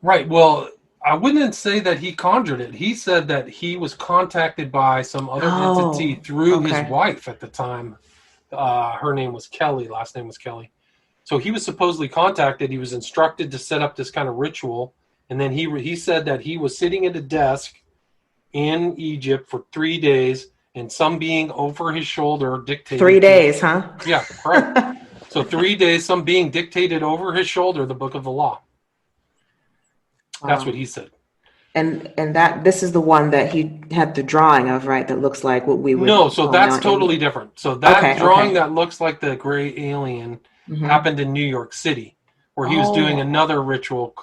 Right. Well, I wouldn't say that he conjured it. He said that he was contacted by some other entity through his wife at the time. Her name was Kelly. Last name was Kelly. So he was supposedly contacted. He was instructed to set up this kind of ritual. And then he said that he was sitting at a desk in Egypt for 3 days, and some being over his shoulder dictated. 3 days, huh? Yeah, correct. So 3 days, some being dictated over his shoulder the book of the law. That's what he said. And that this is the one that he had the drawing of, right? That looks like what we would. No, so that's totally different. So that drawing that looks like the gray alien happened in New York City, where he was doing another ritual.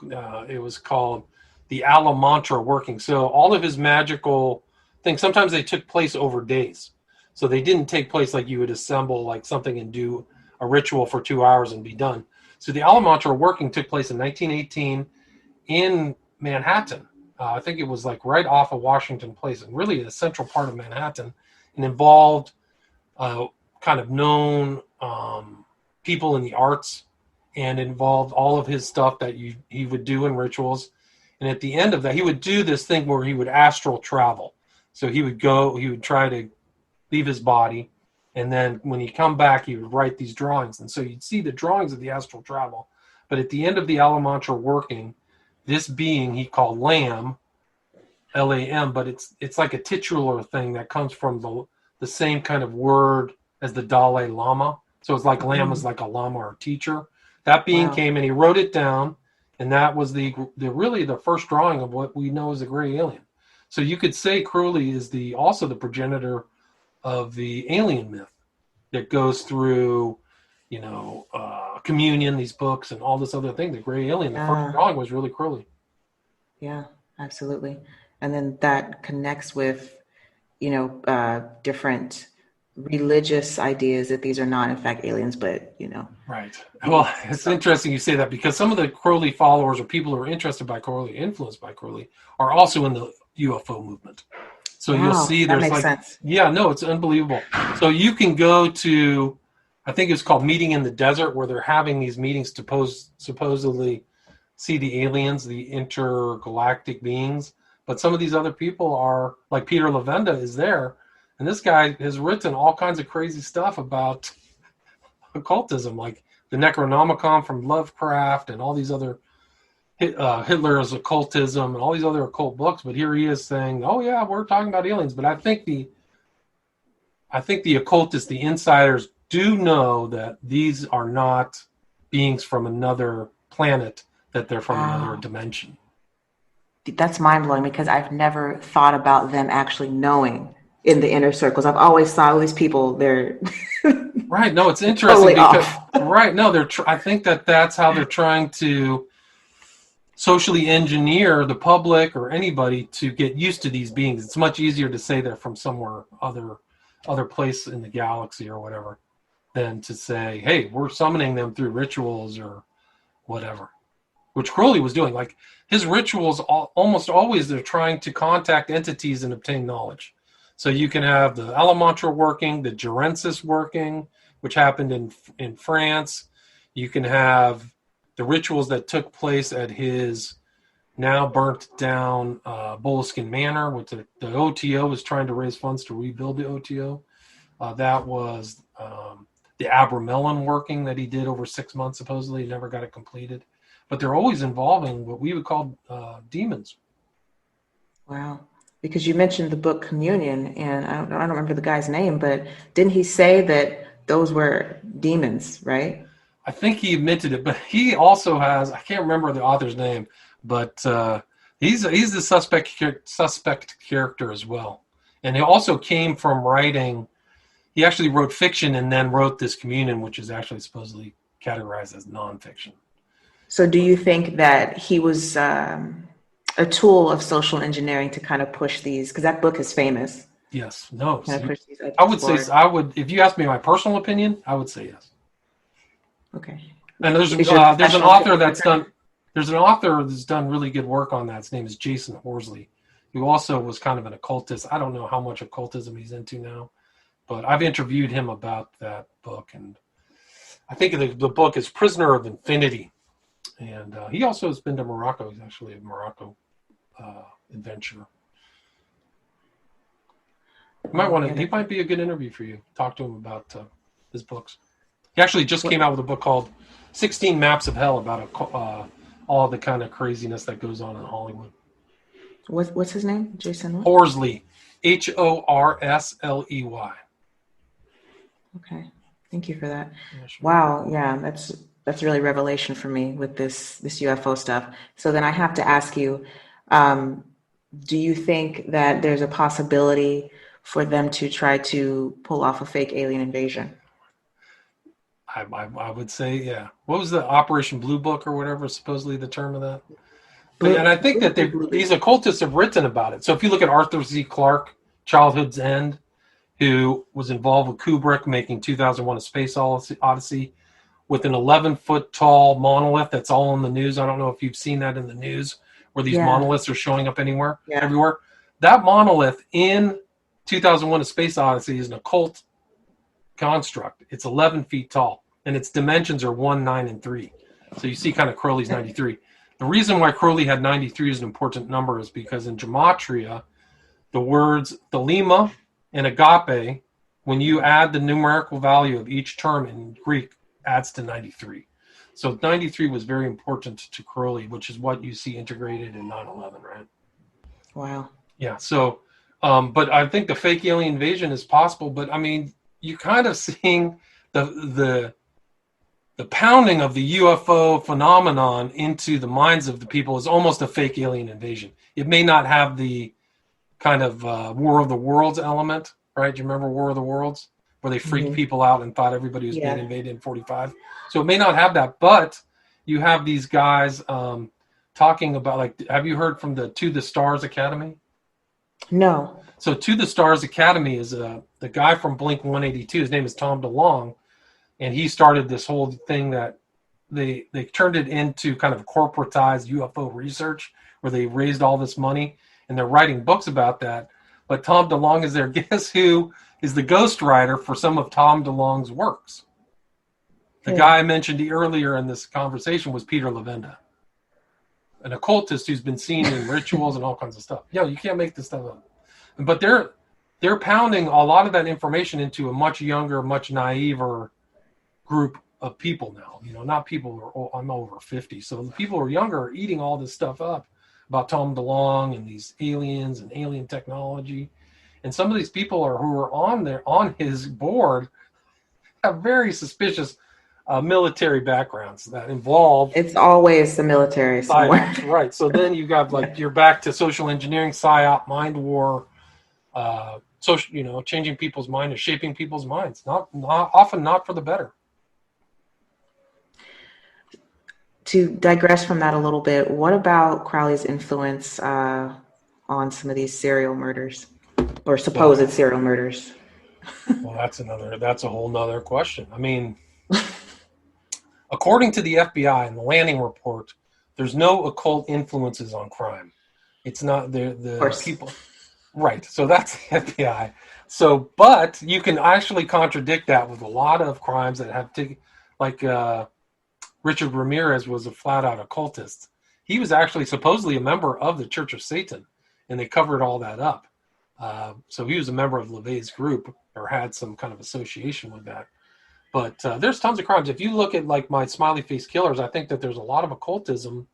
It was called the Allah mantra working. So all of his magical things, sometimes they took place over days. So they didn't take place like you would assemble like something and do a ritual for 2 hours and be done. So the Allah mantra working took place in 1918 in Manhattan. I think it was like right off of Washington Place, and really the central part of Manhattan, and involved kind of known people in the arts, and involved all of his stuff that he would do in rituals. And at the end of that, he would do this thing where he would astral travel. So he would try to leave his body, and then when he come back, he would write these drawings. And so you'd see the drawings of the astral travel. But at the end of the Allah mantra working, this being he called Lamb Lam, but it's like a titular thing that comes from the same kind of word as the Dalai Lama. So it's like Lam is like a lama or teacher. That being Wow. came and he wrote it down, and that was the really the first drawing of what we know as a gray alien. So you could say Crowley is also the progenitor of the alien myth that goes through, Communion, these books, and all this other thing. The gray alien, the first drawing was really Crowley. Yeah, absolutely. And then that connects with, different religious ideas that these are not, in fact, aliens, but, Right. Well, it's interesting you say that because some of the Crowley followers or people who are interested by Crowley, influenced by Crowley, are also in the UFO movement. So you'll see that there's makes sense. yeah, no, it's unbelievable. So you can go to, I think it's called Meeting in the Desert, where they're having these meetings to supposedly see the aliens, the intergalactic beings. But some of these other people are, like Peter Levenda is there, and this guy has written all kinds of crazy stuff about occultism, like the Necronomicon from Lovecraft and all these other Hitler's occultism and all these other occult books. But here he is saying, "Oh yeah, we're talking about aliens." But I think the occultists, the insiders, do know that these are not beings from another planet; that they're from another dimension. That's mind blowing because I've never thought about them actually knowing in the inner circles. I've always thought, these people, they're right. No, it's interesting totally because off. right. No, I think that's how they're trying to socially engineer the public or anybody to get used to these beings. It's much easier to say they're from somewhere other place in the galaxy or whatever than to say, hey, we're summoning them through rituals or whatever, which Crowley was doing. Like his rituals, almost always they're trying to contact entities and obtain knowledge. So you can have the Alamantra working, the Gerensis working, which happened in France. You can have the rituals that took place at his now burnt down Boleskine Manor, which the OTO was trying to raise funds to rebuild the OTO. That was the Abramelin working that he did over 6 months, supposedly. He never got it completed. But they're always involving what we would call demons. Wow. Because you mentioned the book Communion, and I don't remember the guy's name, but didn't he say that those were demons, right? I think he admitted it, but he also has, I can't remember the author's name, but he's the suspect character as well. And he also came from writing, he actually wrote fiction and then wrote this Communion, which is actually supposedly categorized as nonfiction. So do you think that he was a tool of social engineering to kind of push these, because that book is famous? Yes. No. Kind of push these I would say, if you ask me my personal opinion, I would say yes. Okay. And there's an author that's done really good work on that. His name is Jason Horsley, who also was kind of an occultist. I don't know how much occultism he's into now, but I've interviewed him about that book, and I think the book is Prisoner of Infinity. And he also has been to Morocco. He's actually a Morocco adventurer. He might be a good interview for you. Talk to him about his books. He actually just came out with a book called 16 Maps of Hell about all the kind of craziness that goes on in Hollywood. What's his name? Jason what? Horsley. Horsley. Okay. Thank you for that. Yeah, sure. Wow. Yeah, that's really revelation for me with this UFO stuff. So then I have to ask you, do you think that there's a possibility for them to try to pull off a fake alien invasion? I would say, yeah. What was the Operation Blue Book or whatever, supposedly the term of that? And I think that these occultists have written about it. So if you look at Arthur C. Clarke, Childhood's End, who was involved with Kubrick making 2001: A Space Odyssey, with an 11-foot tall monolith that's all in the news. I don't know if you've seen that in the news, where these monoliths are showing up everywhere. That monolith in 2001: A Space Odyssey is an occult construct. It's 11 feet tall, and its dimensions are 1, 9, and 3. So you see kind of Crowley's 93. The reason why Crowley had 93 as an important number is because in gematria, the words thelema and agape, when you add the numerical value of each term in Greek, adds to 93. So 93 was very important to Crowley, which is what you see integrated in 9/11, right? Wow. Yeah. So, but I think the fake alien invasion is possible. But I mean, you're kind of seeing the the pounding of the UFO phenomenon into the minds of the people is almost a fake alien invasion. It may not have the kind of War of the Worlds element, right? Do you remember War of the Worlds, where they freaked people out and thought everybody was being invaded in 45? So it may not have that, but you have these guys talking about, like, have you heard from the To the Stars Academy? No. So To the Stars Academy is the guy from Blink 182. His name is Tom DeLonge, and he started this whole thing that they turned it into kind of corporatized UFO research, where they raised all this money and they're writing books about that. But Tom DeLonge is there. Guess who is the ghostwriter for some of Tom DeLonge's works? The guy I mentioned earlier in this conversation was Peter Levenda, an occultist who's been seen in rituals and all kinds of stuff. You can't make this stuff up. But they're pounding a lot of that information into a much younger, much naiver group of people now. Not people who are, I'm over 50. So the people who are younger are eating all this stuff up about Tom DeLonge and these aliens and alien technology. And some of these people who are on his board have very suspicious military backgrounds that involve. It's always the military somewhere. Psyops, right. So then you got you're back to social engineering, psyop, mind war, social, changing people's mind and shaping people's minds. Often not for the better. To digress from that a little bit, what about Crowley's influence on some of these serial murders or supposed serial murders? Well, that's a whole nother question. I mean, according to the FBI and the Lanning report, there's no occult influences on crime. It's not the people. Right. So that's the FBI. So, but you can actually contradict that with a lot of crimes that have taken, like, Richard Ramirez was a flat-out occultist. He was actually supposedly a member of the Church of Satan, and they covered all that up. So he was a member of LaVey's group, or had some kind of association with that. But there's tons of crimes. If you look at, like, my Smiley Face Killers, I think that there's a lot of occultism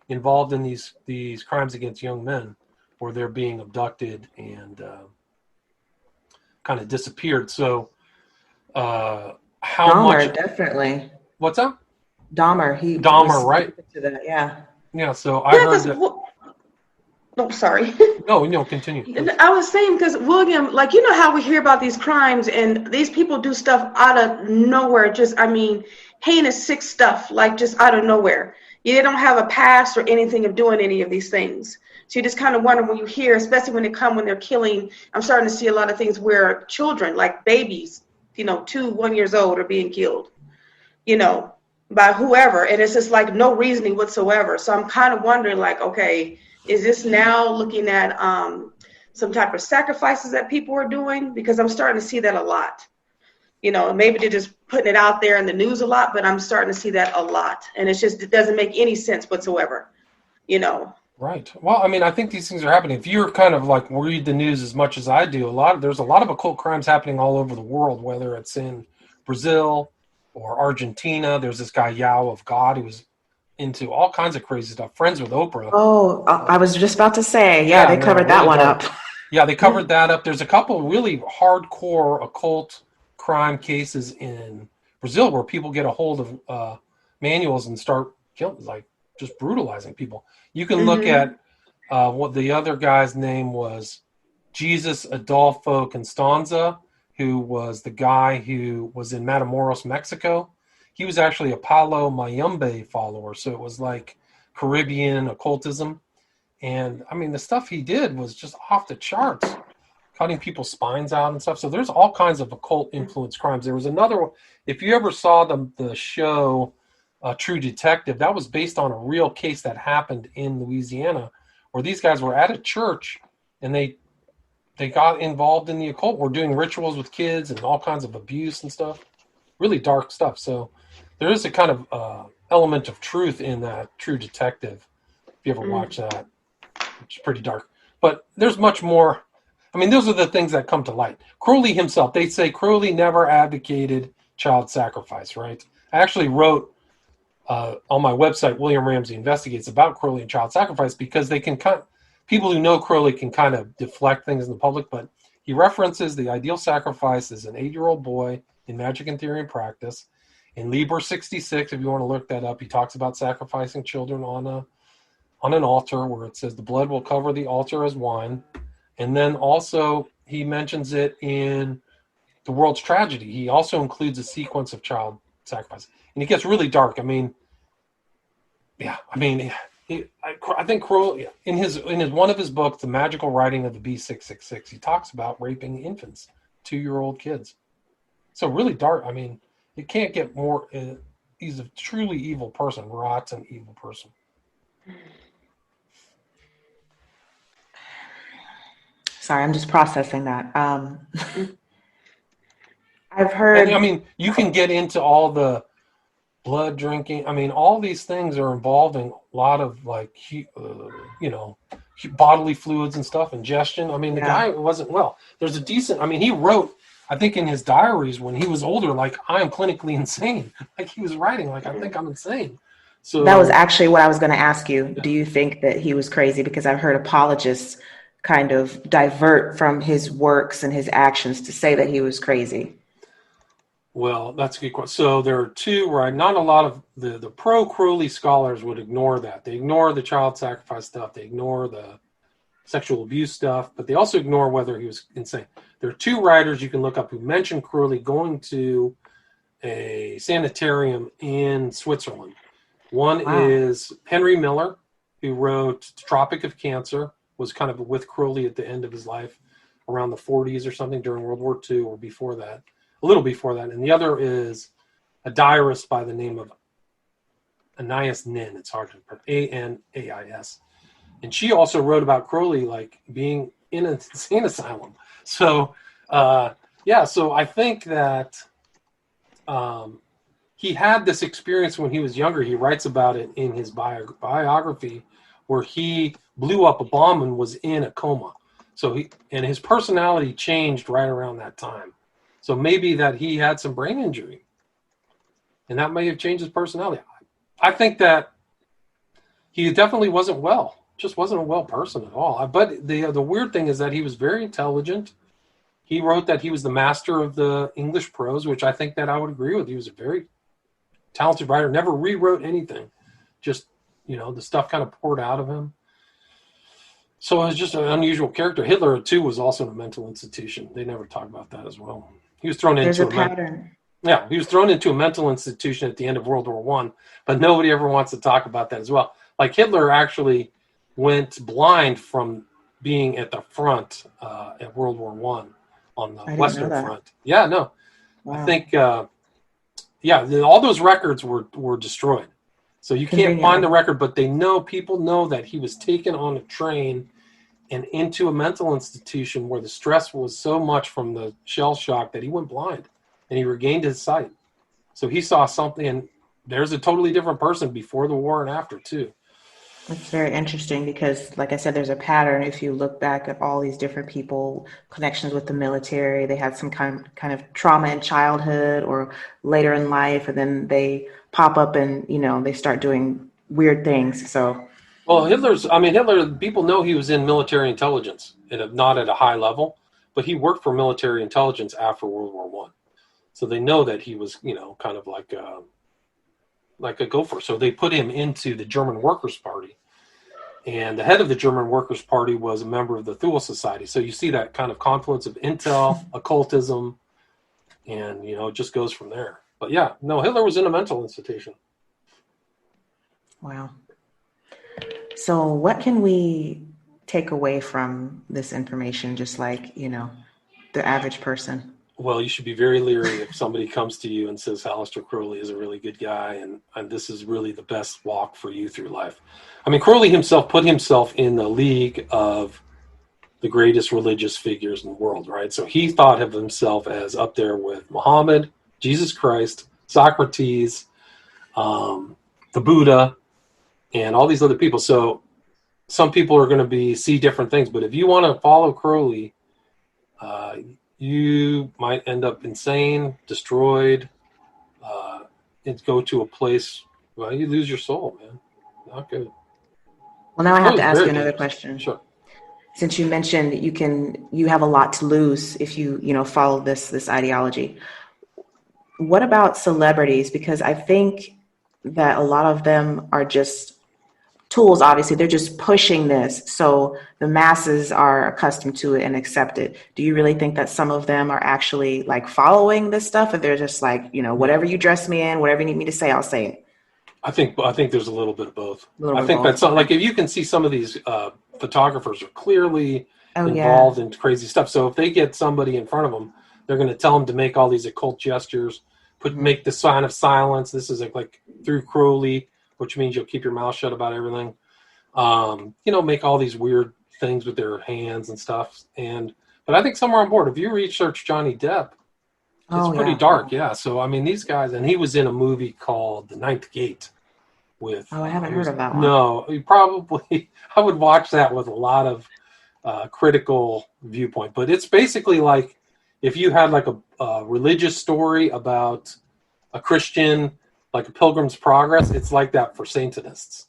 involved in these crimes against young men, where they're being abducted and kind of disappeared. So how Dahmer, much? Definitely. What's that? Dahmer, right? To that, yeah. Yeah. So I heard that. No, sorry. No, continue. Please. I was saying, because William, how we hear about these crimes and these people do stuff out of nowhere, heinous, sick stuff, just out of nowhere. They don't have a past or anything of doing any of these things. So you just kind of wonder when you hear, especially when they're killing. I'm starting to see a lot of things where children, like babies, 1 year old, are being killed, by whoever. And it's just no reasoning whatsoever. So I'm kind of wondering, okay, is this now looking at some type of sacrifices that people are doing? Because I'm starting to see that a lot. Maybe they're just putting it out there in the news a lot, but I'm starting to see that a lot. And it doesn't make any sense whatsoever, Right. Well, I mean, I think these things are happening. If you're kind of read the news as much as I do, there's a lot of occult crimes happening all over the world, whether it's in Brazil or Argentina. There's this guy, Yao of God, who was into all kinds of crazy stuff, friends with Oprah. Oh, I was just about to say, they covered that one up. Yeah, they covered that up. There's a couple really hardcore occult crime cases in Brazil where people get a hold of manuals and start killing, just brutalizing people. You can look at what the other guy's name was, Jesus Adolfo Constanza, who was the guy who was in Matamoros, Mexico. He was actually a Palo Mayombe follower, so it was like Caribbean occultism. And, I mean, the stuff he did was just off the charts, cutting people's spines out and stuff. So there's all kinds of occult influence crimes. There was another one. If you ever saw the show True Detective, that was based on a real case that happened in Louisiana, where these guys were at a church and they got involved in the occult, were doing rituals with kids and all kinds of abuse and stuff. Really dark stuff. So there is a kind of element of truth in that True Detective, if you ever watch that. It's pretty dark. But there's much more. I mean, those are the things that come to light. Crowley himself, they say Crowley never advocated child sacrifice, right? I actually wrote on my website, William Ramsey Investigates, about Crowley and child sacrifice, because they people who know Crowley can kind of deflect things in the public, but he references the ideal sacrifice as an 8-year-old boy in Magic and Theory and Practice. In Liber 66, if you want to look that up, he talks about sacrificing children on an altar, where it says the blood will cover the altar as wine. And then also he mentions it in The World's Tragedy. He also includes a sequence of child sacrifice. And it gets really dark. I think Crowley, in his one of his books, The Magical Writing of the B666, he talks about raping infants, 2-year-old kids. So really dark. I mean, it can't get more. He's a truly evil person, rotten evil person. Sorry, I'm just processing that. I've heard. And, I mean, you can get into all the blood drinking. I mean, all these things are involving a lot of bodily fluids and stuff, ingestion. I mean, the guy wasn't well. There's a decent. I mean, he wrote, I think, in his diaries when he was older, like, I am clinically insane. Like, he was writing, like, I think I'm insane. So that was actually what I was going to ask you. Yeah. Do you think that he was crazy? Because I've heard apologists kind of divert from his works and his actions to say that he was crazy. Well, that's a good question. So there are two, right? Not a lot of the pro-Crowley scholars would ignore that. They ignore the child sacrifice stuff. They ignore the sexual abuse stuff, but they also ignore whether he was insane. There are two writers you can look up who mention Crowley going to a sanitarium in Switzerland. One is Henry Miller, who wrote Tropic of Cancer, was kind of with Crowley at the end of his life, around the 40s or something, during World War II or before that, a little before that. And the other is a diarist by the name of Anais Nin. It's hard to pronounce, Anais. And she also wrote about Crowley, like, being in an insane asylum. So, so I think that he had this experience when he was younger. He writes about it in his biography, where he blew up a bomb and was in a coma. So his personality changed right around that time. So maybe that he had some brain injury, and that may have changed his personality. I think that he definitely wasn't well. Just wasn't a well person at all. But the weird thing is that he was very intelligent. He wrote that he was the master of the English prose, which I think that I would agree with. He was a very talented writer. Never rewrote anything. Just, the stuff kind of poured out of him. So it was just an unusual character. Hitler, too, was also in a mental institution. They never talk about that as well. He was thrown into a pattern. He was thrown into a mental institution at the end of World War I, but nobody ever wants to talk about that as well. Like, Hitler actually went blind from being at the front at World War I on the Western Front. Yeah, no. Wow. I think, all those records were destroyed. So you can't find the record, but people know that he was taken on a train and into a mental institution where the stress was so much from the shell shock that he went blind and he regained his sight. So he saw something, and there's a totally different person before the war and after, too. It's very interesting because, like I said, there's a pattern. If you look back at all these different people, connections with the military, they had some kind of trauma in childhood or later in life, and then they pop up and, they start doing weird things. So, well, Hitler, people know he was in military intelligence, not at a high level, but he worked for military intelligence after World War I. So they know that he was, kind of like a gopher. So they put him into the German Workers' Party. And the head of the German Workers' Party was a member of the Thule Society. So you see that kind of confluence of intel, occultism, and, it just goes from there. But Hitler was in a mental institution. Wow. So what can we take away from this information, just like, the average person? Well, you should be very leery if somebody comes to you and says Aleister Crowley is a really good guy and this is really the best walk for you through life. I mean, Crowley himself put himself in the league of the greatest religious figures in the world, right? So he thought of himself as up there with Muhammad, Jesus Christ, Socrates, the Buddha, and all these other people. So some people are going to see different things, but if you want to follow Crowley, you might end up insane, destroyed, and go to a place, you lose your soul, man. Not good. Well, now I have to ask you another question. Sure. since you mentioned you have a lot to lose if you follow this ideology. What about celebrities? Because I think that a lot of them are just tools. Obviously, they're just pushing this, so the masses are accustomed to it and accept it. Do you really think that some of them are actually like following this stuff, or they're just like, whatever you dress me in, whatever you need me to say, I'll say it? I think there's a little bit of both. I think that's like, if you can see some of these photographers are clearly involved in crazy stuff. So if they get somebody in front of them, they're going to tell them to make all these occult gestures, make the sign of silence. This is like through Crowley, which means you'll keep your mouth shut about everything. Make all these weird things with their hands and stuff. But I think some are on board. If you research Johnny Depp, it's pretty dark. Yeah. So, I mean, these guys, and he was in a movie called The Ninth Gate with. Oh, I haven't heard of that one. No, I would watch that with a lot of critical viewpoint. But it's basically like if you had like a religious story about a Christian, like a Pilgrim's Progress, it's like that for Satanists.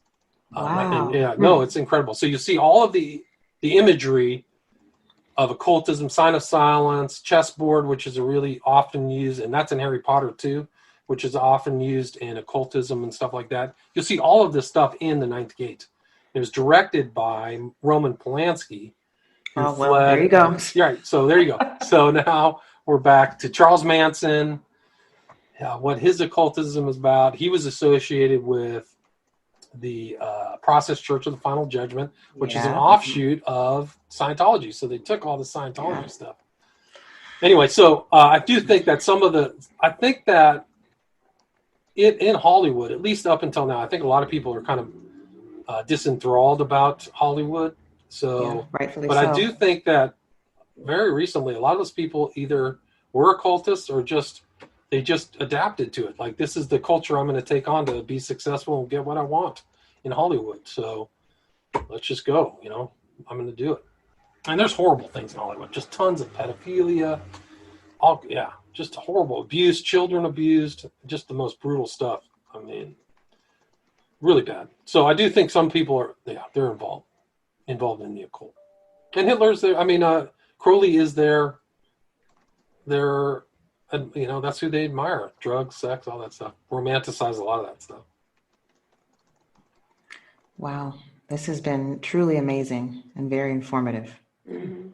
Wow. It's incredible. So you see all of the imagery of occultism, sign of silence, chessboard, which is a really often used, and that's in Harry Potter too, which is often used in occultism and stuff like that. You'll see all of this stuff in The Ninth Gate. It was directed by Roman Polanski. Oh, well, there you go. Right, so there you go. So now we're back to Charles Manson, what his occultism is about. He was associated with the Process Church of the Final Judgment, which is an offshoot of Scientology. So they took all the Scientology stuff. Anyway, so I do think that in Hollywood, at least up until now, I think a lot of people are kind of disenthralled about Hollywood. So, rightfully but so. I do think that very recently, a lot of those people either were occultists or they just adapted to it. Like, this is the culture I'm going to take on to be successful and get what I want in Hollywood. So let's just go, I'm going to do it. And there's horrible things in Hollywood, just tons of pedophilia, just horrible abuse, children abused, just the most brutal stuff. I mean, really bad. So I do think some people are, they're involved in the occult. And Hitler's there. I mean, Crowley is there. And, that's who they admire. Drugs, sex, all that stuff. Romanticize a lot of that stuff. Wow. This has been truly amazing and very informative. Mm-hmm.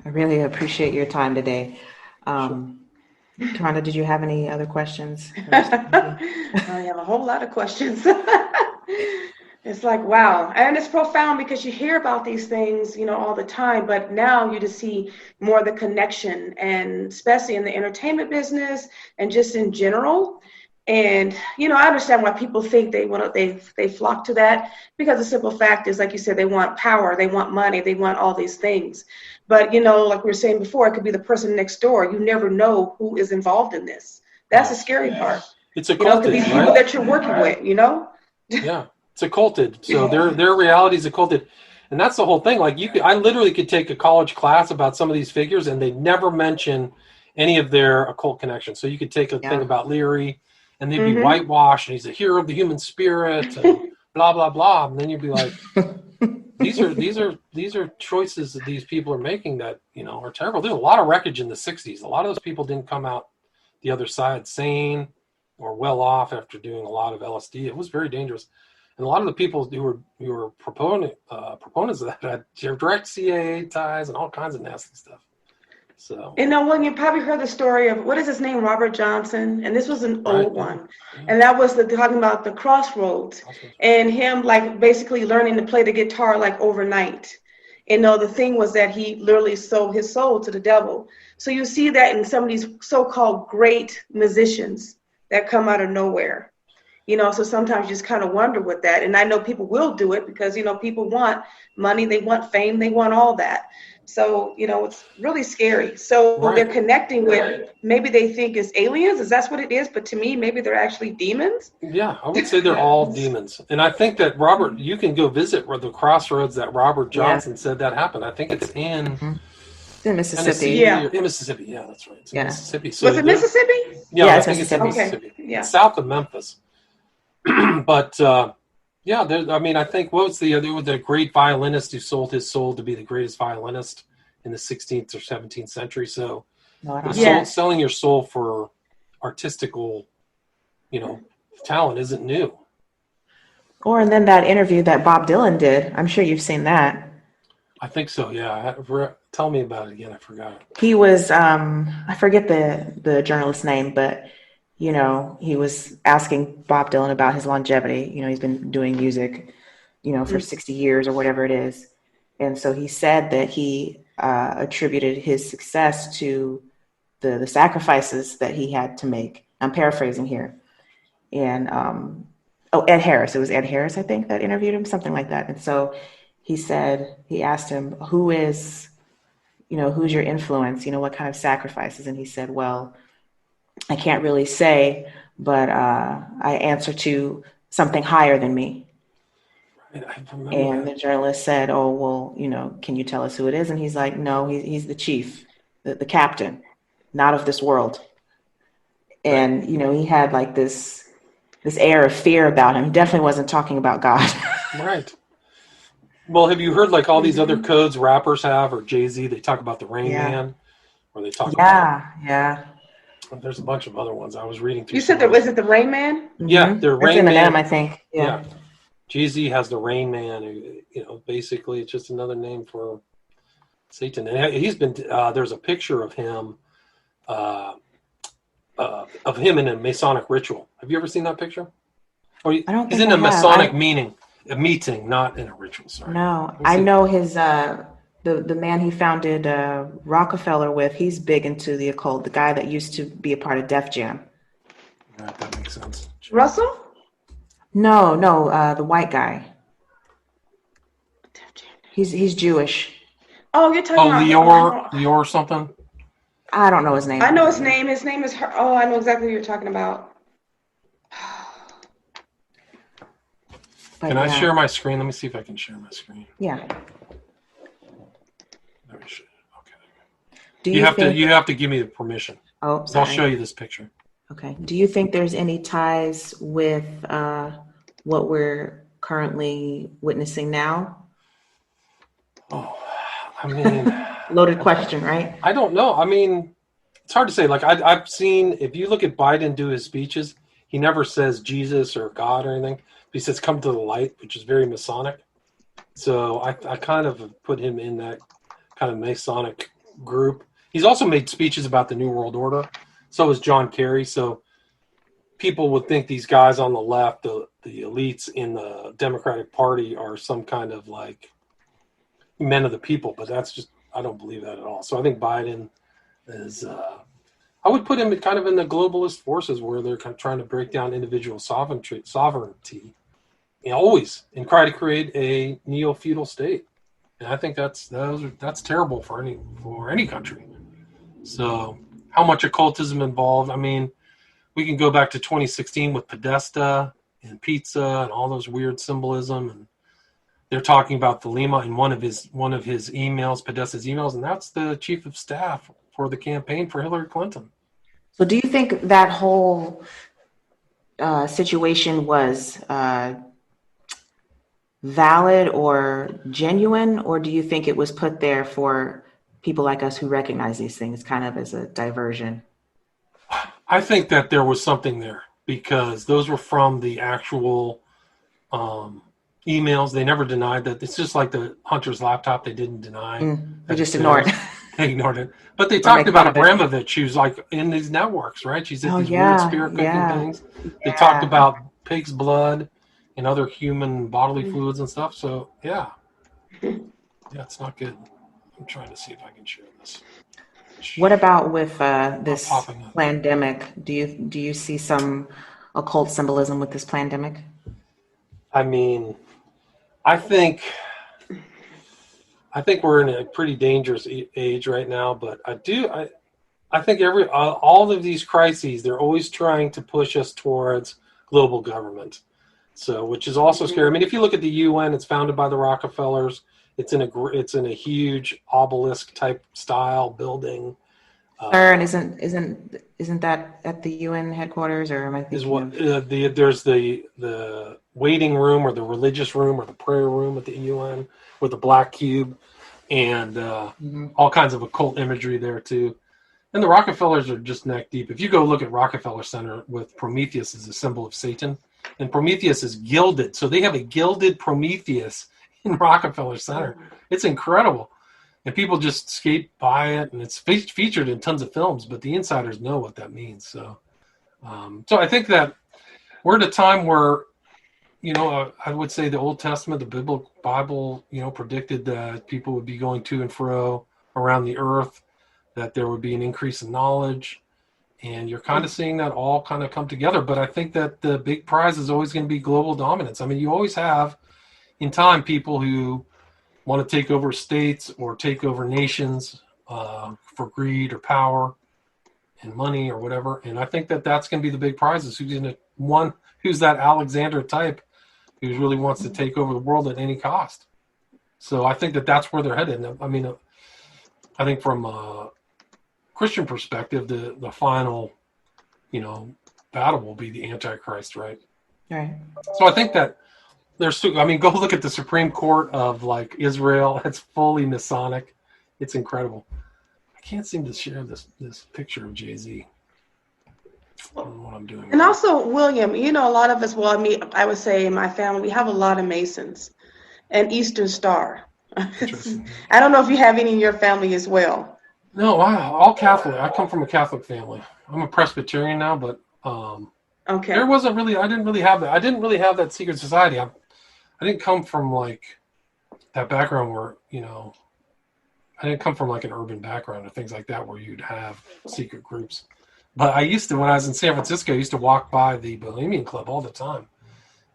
I really appreciate your time today. Tarana, did you have any other questions? I have a whole lot of questions. It's like, wow. And it's profound because you hear about these things, all the time, but now you just see more of the connection, and especially in the entertainment business and just in general. And, I understand why people think they flock to that, because the simple fact is, like you said, they want power, they want money, they want all these things. But, like we were saying before, it could be the person next door. You never know who is involved in this. That's the scary part. It's occulted, it could be people that you're working with, Yeah. It's occulted, so their reality is occulted, and that's the whole thing. Like I literally could take a college class about some of these figures, and they never mention any of their occult connections. So you could take a thing about Leary, and they'd be whitewashed, and he's a hero of the human spirit, and blah blah blah. And then you'd be like, these are choices that these people are making that are terrible. There's a lot of wreckage in the '60s. A lot of those people didn't come out the other side sane or well off after doing a lot of LSD. It was very dangerous. And a lot of the people who were proponents of that had direct CIA ties and all kinds of nasty stuff. So, when you probably heard the story of, what is his name, Robert Johnson, and this was an old one, and that was talking about the Crossroads, and him like basically learning to play the guitar like overnight. The thing was that he literally sold his soul to the devil. So you see that in some of these so-called great musicians that come out of nowhere. So sometimes you just kind of wonder with that. And I know people will do it because, people want money, they want fame, they want all that. So, it's really scary. So they're connecting with, maybe they think it's aliens. Is that what it is? But to me, maybe they're actually demons. Yeah, I would say they're all demons. And I think that you can go visit where the crossroads that Robert Johnson said that happened. I think it's in... Mm-hmm. In Mississippi. In Mississippi. Yeah, that's right. It's in Mississippi. So was it Mississippi? Yeah, I think it's in Mississippi. Okay. Yeah. It's south of Memphis. But Yeah, I mean, I think what was the great violinist who sold his soul to be the greatest violinist in the 16th or 17th century. So, No, I you know, don't know. Yes. selling your soul for artistical, you know, talent isn't new. Or and then that interview that Bob Dylan did. I'm sure you've seen that. I think so. Yeah. Tell me about it again. I forgot. He was I forget the journalist's name, but he was asking Bob Dylan about his longevity. He's been doing music, for 60 years or whatever it is. And so he said that he attributed his success to the sacrifices that he had to make. I'm paraphrasing here. And Ed Harris. It was Ed Harris, I think, that interviewed him, something like that. And so he asked him, who's your influence? What kind of sacrifices? And he said, well, I can't really say, but I answer to something higher than me. I remember And that. the journalist said, oh, well, can you tell us who it is? And he's like, no, he's the chief, the captain, not of this world. And, he had like this air of fear about him. Definitely wasn't talking about God. Right. Well, have you heard like all these other codes rappers have, or Jay-Z? They talk about the Rain Yeah. Man, or they talk about. Yeah. There's a bunch of other ones. I was reading through You some said of that those. was it the Rain Man? Yeah, Mm-hmm. the That's Rain Eminem, Man. I think. Yeah, Yeah. Jay-Z has the Rain Man. Basically, it's just another name for Satan. And he's been. There's a picture uh, of him in a Masonic ritual. Have you ever seen that picture? Or I don't he's think in I a have. Masonic meeting, not in a ritual. Sorry. No, Let me I see. know his the man he founded Rockefeller with. He's big into the occult. The guy that used to be a part of Def Jam. Right, that makes sense. Russell? No, the white guy. He's Jewish. Oh, you're talking Oh, about. Leor something. I don't know his name. I know his name. His name is her. Oh, I know exactly who you're talking about. But Can I yeah. share my screen? Let me see if I can share my screen. Yeah. Let me share. Okay. Do You you have think? to give me the permission. Oh, I'll show sorry. you this picture. Okay. Do you think there's any ties with what we're currently witnessing now? Oh, I mean, Loaded question, right? I don't know. I mean, it's hard to say. Like I've seen, if you look at Biden do his speeches, he never says Jesus or God or anything. He says "come to the light," which is very Masonic. So I kind of put him in that kind of Masonic group. He's also made speeches about the New World Order. So is John Kerry. So people would think these guys on the left, the elites in the Democratic Party, are some kind of like men of the people, but that's just, I don't believe that at all. So I think Biden is, I would put him kind of in the globalist forces where they're kind of trying to break down individual sovereignty, always, and try to create a neo-feudal state. And I think that's terrible for any country. So how much occultism involved? I mean, we can go back to 2016 with Podesta and pizza and all those weird symbolism, and they're talking about the Lima in one of his emails, Podesta's emails, and that's the chief of staff for the campaign for Hillary Clinton. So do you think that whole situation was valid or genuine, or do you think it was put there for people like us who recognize these things kind of as a diversion? I think that there was something there because those were from the actual emails. They never denied that. It's just like the Hunter's laptop. They didn't deny. They just ignored it. They ignored it. But they Or talked make fun about of it. Abramovich. She was like in these networks, right? She's at Oh, these weird yeah, spirit cooking yeah, things. They talked yeah. about pig's blood and other human bodily fluids and stuff. So yeah, it's not good. I'm trying to see if I can share this. What about with this Popping up. pandemic? Do you see some occult symbolism with this pandemic? I mean, I think we're in a pretty dangerous age right now, but I think all of these crises, they're always trying to push us towards global government. So, which is also scary. I mean, if you look at the UN, it's founded by the Rockefellers. It's in a huge obelisk type style building. Sir, and isn't that at the UN headquarters, or am I Is thinking what of? there's the waiting room or the religious room or the prayer room at the UN with the black cube and all kinds of occult imagery there too. And the Rockefellers are just neck deep. If you go look at Rockefeller Center with Prometheus as a symbol of Satan, and Prometheus is gilded, so they have a gilded Prometheus in Rockefeller Center. It's incredible. And people just skate by it, and it's featured in tons of films, but the insiders know what that means. So I think that we're at a time where, I would say the Old Testament, the Bible, predicted that people would be going to and fro around the earth, that there would be an increase in knowledge, and you're kind of seeing that all kind of come together. But I think that the big prize is always going to be global dominance. I mean, you always have in time people who want to take over states or take over nations for greed or power and money or whatever. And I think that that's going to be the big prize is who's that Alexander type who really wants to take over the world at any cost. So I think that that's where they're headed. I mean, I think from a Christian perspective, the final, battle will be the Antichrist, right? Right. So I think that go look at the Supreme Court of Israel. It's fully Masonic. It's incredible. I can't seem to share this picture of Jay-Z. I don't know what I'm doing. And also, William, a lot of us, I would say in my family, we have a lot of Masons and Eastern Star. I don't know if you have any in your family as well. No, all Catholic. I come from a Catholic family. I'm a Presbyterian now, but okay. I didn't really have that. I didn't really have that secret society. I didn't come from that background where, I didn't come from an urban background or things like that where you'd have secret groups. But I used to, when I was in San Francisco, I used to walk by the Bohemian Club all the time.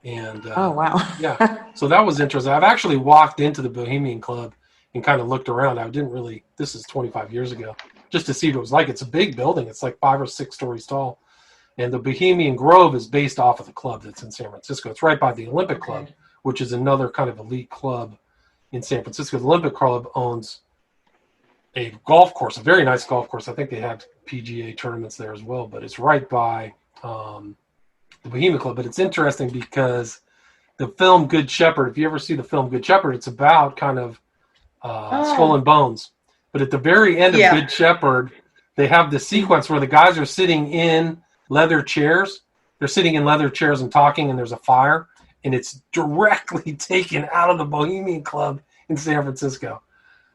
And oh, wow. yeah, so that was interesting. I've actually walked into the Bohemian Club and kind of looked around. This is 25 years ago, just to see what it was like. It's a big building. It's 5 or 6 stories tall. And the Bohemian Grove is based off of the club that's in San Francisco. It's right by the Olympic Club, which is another kind of elite club in San Francisco. The Olympic Club owns a golf course, a very nice golf course. I think they have PGA tournaments there as well, but it's right by the Bohemian Club. But it's interesting because the film Good Shepherd, if you ever see the film Good Shepherd, it's about kind of Skull and Bones. But at the very end of Good Shepherd, they have this sequence where the guys are sitting in leather chairs. They're sitting in leather chairs and talking, and there's a fire. And it's directly taken out of the Bohemian Club in San Francisco.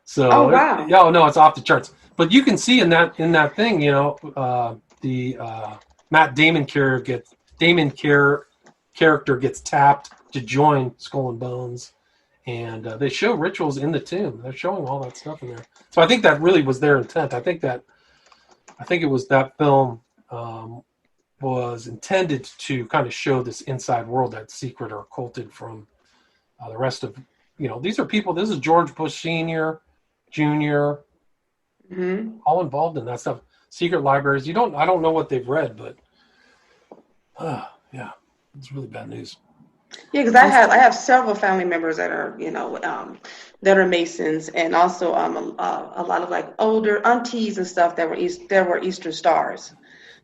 So, oh, wow. No, it's off the charts. But you can see in that thing, the Matt Damon character gets tapped to join Skull and Bones, and they show rituals in the tomb. They're showing all that stuff in there. So I think that really was their intent. I think it was that film was intended to kind of show this inside world that's secret or occulted from the rest of, these are people. This is George Bush Sr., Jr., all involved in that stuff. Secret libraries. I don't know what they've read, but yeah, it's really bad news. Yeah, because I have several family members that are that are Masons, and also a lot of older aunties and stuff that were Eastern Stars.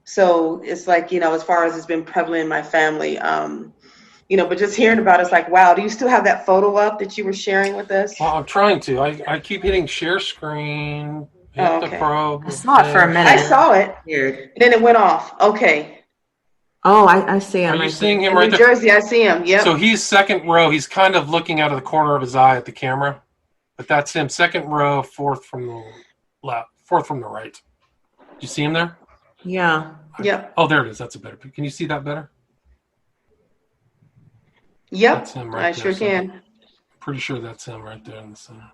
So it's as far as it's been prevalent in my family, but just hearing about it's wow. Do you still have that photo up that you were sharing with us? Well, I'm trying to. I keep hitting share screen. Hit the probe. I saw it for a minute. I saw it. Weird. Then it went off. Okay. Oh, I see him. Are you seeing him right there? New Jersey, I see him. Yeah. So he's second row. He's kind of looking out of the corner of his eye at the camera, but that's him. Second row, fourth from the left, fourth from the right. Do you see him there? Yeah. Yeah. Oh, there it is. That's a better. Can you see that better? Yep. That's him right I there. sure can. I'm pretty sure that's him right there in the center.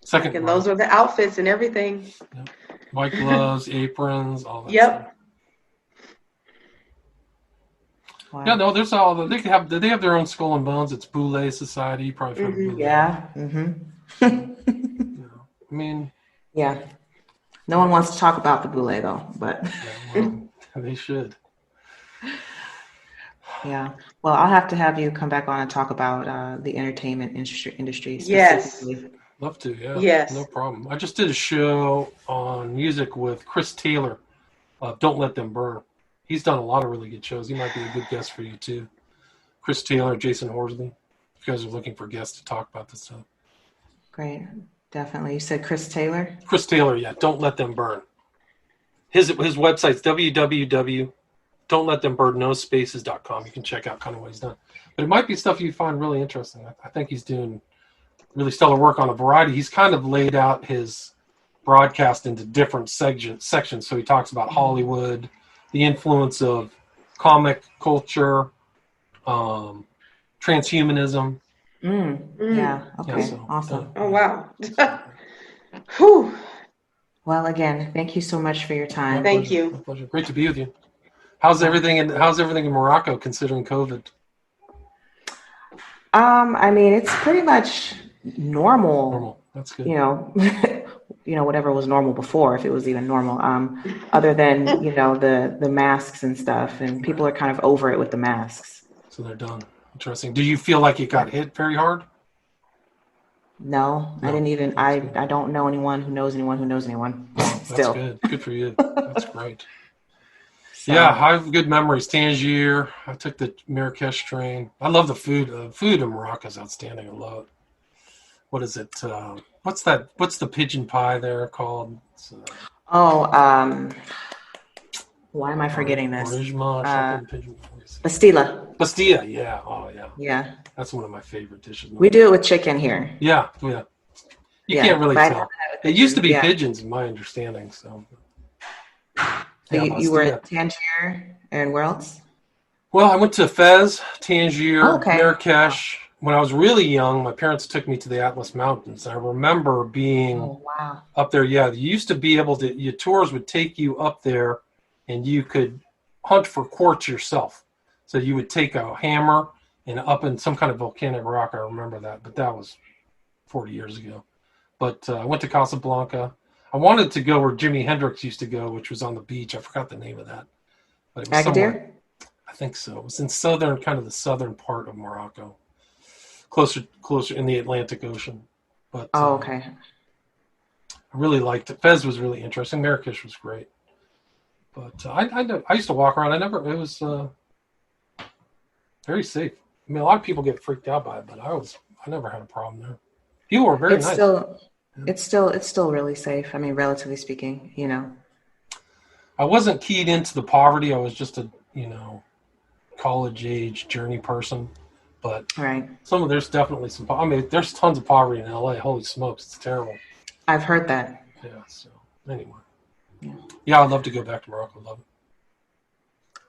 Second And row. those are the outfits and everything. Yep. White gloves, aprons, all that. Yep. Stuff. Wow. Yeah, no, there's all. They have their own Skull and Bones. It's Boule Society. You probably heard of Boule. Yeah. I mean. Yeah. No one wants to talk about the Boule though, but. Yeah, well, they should. Yeah. Well, I'll have to have you come back on and talk about the entertainment industry yes. specifically. Love to, yeah. Yes. No problem. I just did a show on music with Chris Taylor of Don't Let Them Burn. He's done a lot of really good shows. He might be a good guest for you, too. Chris Taylor, Jason Horsley. If you guys are looking for guests to talk about this stuff. Great. Definitely. You said Chris Taylor? Chris Taylor, yeah. Don't Let Them Burn. His website's www.don'tletthemburnnospaces.com. You can check out kind of what he's done. But it might be stuff you find really interesting. I think he's doing really stellar work on a variety. He's kind of laid out his broadcast into different sections. So he talks about Hollywood, the influence of comic culture, transhumanism. Yeah. Okay. Yeah, so, awesome. Oh, wow. Whew. Well, again, thank you so much for your time. Thank you. My pleasure. Great to be with you. How's everything in Morocco considering COVID? I mean, it's pretty much normal. Normal. That's good. Whatever was normal before, if it was even normal. Other than, the masks and stuff, and people are kind of over it with the masks. So they're done. Interesting. Do you feel like it got hit very hard? No, I didn't even. I don't know anyone who knows anyone who knows anyone. Still. That's good. Good for you. That's great. So, Yeah, I have good memories. Tangier. I took the Marrakesh train. I love the food. Food in Morocco is outstanding. I love it. What is it? What's that? What's the pigeon pie there called? Why am I forgetting this? Bastilla. Bastilla. Yeah. Oh, yeah. Yeah. That's one of my favorite dishes. We do it with chicken here. Yeah. You can't really tell. It used to be Yeah. pigeons, in my understanding. So. You were at Tangier, and where else? Well, I went to Fez, Tangier, Okay. Marrakesh. When I was really young, my parents took me to the Atlas Mountains. I remember being Wow. up there. Yeah, you used to be able to, your tours would take you up there and you could hunt for quartz yourself. So you would take a hammer and up in some kind of volcanic rock. I remember that, but that was 40 years ago. But I went to Casablanca. I wanted to go where Jimi Hendrix used to go, which was on the beach. I forgot the name of that. But it was Agadir? I think so. It was in the southern part of Morocco. Closer in the Atlantic Ocean. But Okay. I really liked it. Fez was really interesting. Marrakesh was great. But I used to walk around. It was very safe. I mean, a lot of people get freaked out by it, but I never had a problem there. People were very nice. It's still really safe. I mean, relatively speaking, I wasn't keyed into the poverty. I was just a, college age journey person. But right. there's definitely some. I mean, there's tons of poverty in LA. Holy smokes, it's terrible. I've heard that. Yeah. So anyway, yeah, I'd love to go back to Morocco. Love it.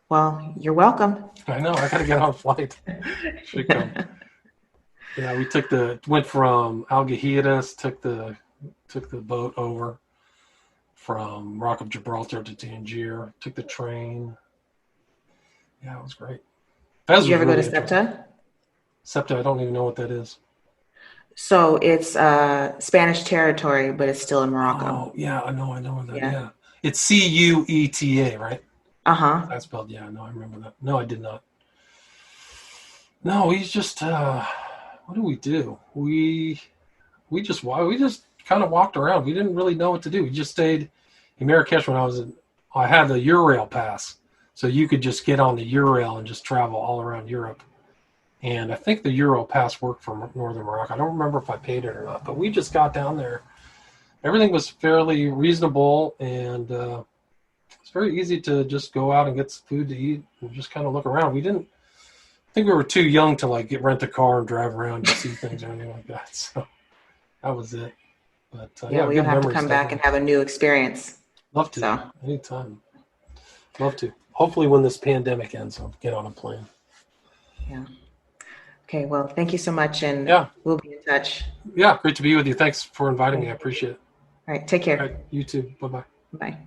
Well, you're welcome. I know. I got to get on a flight. Should come. Yeah, we went from Algeciras, took the boat over from Rock of Gibraltar to Tangier. Took the train. Yeah, it was great. Did you ever go to Ceuta? Ceuta, I don't even know what that is. So it's Spanish territory, but it's still in Morocco. Oh, yeah, I know that. Yeah. It's Ceuta, right? Uh-huh. That's spelled, yeah, no, I remember that. No, I did not. No, we just, what did we do? We just kind of walked around. We didn't really know what to do. We just stayed in Marrakesh when I had the Eurail pass. So you could just get on the Eurail and just travel all around Europe. And I think the Euro pass worked for northern Morocco. I don't remember if I paid it or not, but we just got down there. Everything was fairly reasonable, and it's very easy to just go out and get some food to eat and just kind of look around. I think we were too young to rent a car and drive around to see things or anything like that. So that was it. But we'll have to come back and have a new experience. Love to. So. Anytime. Love to. Hopefully when this pandemic ends, I'll get on a plane. Yeah. Okay, well, thank you so much, and we'll be in touch. Yeah, great to be with you. Thanks for inviting me. I appreciate it. All right, take care. All right, you too. Bye-bye. Bye.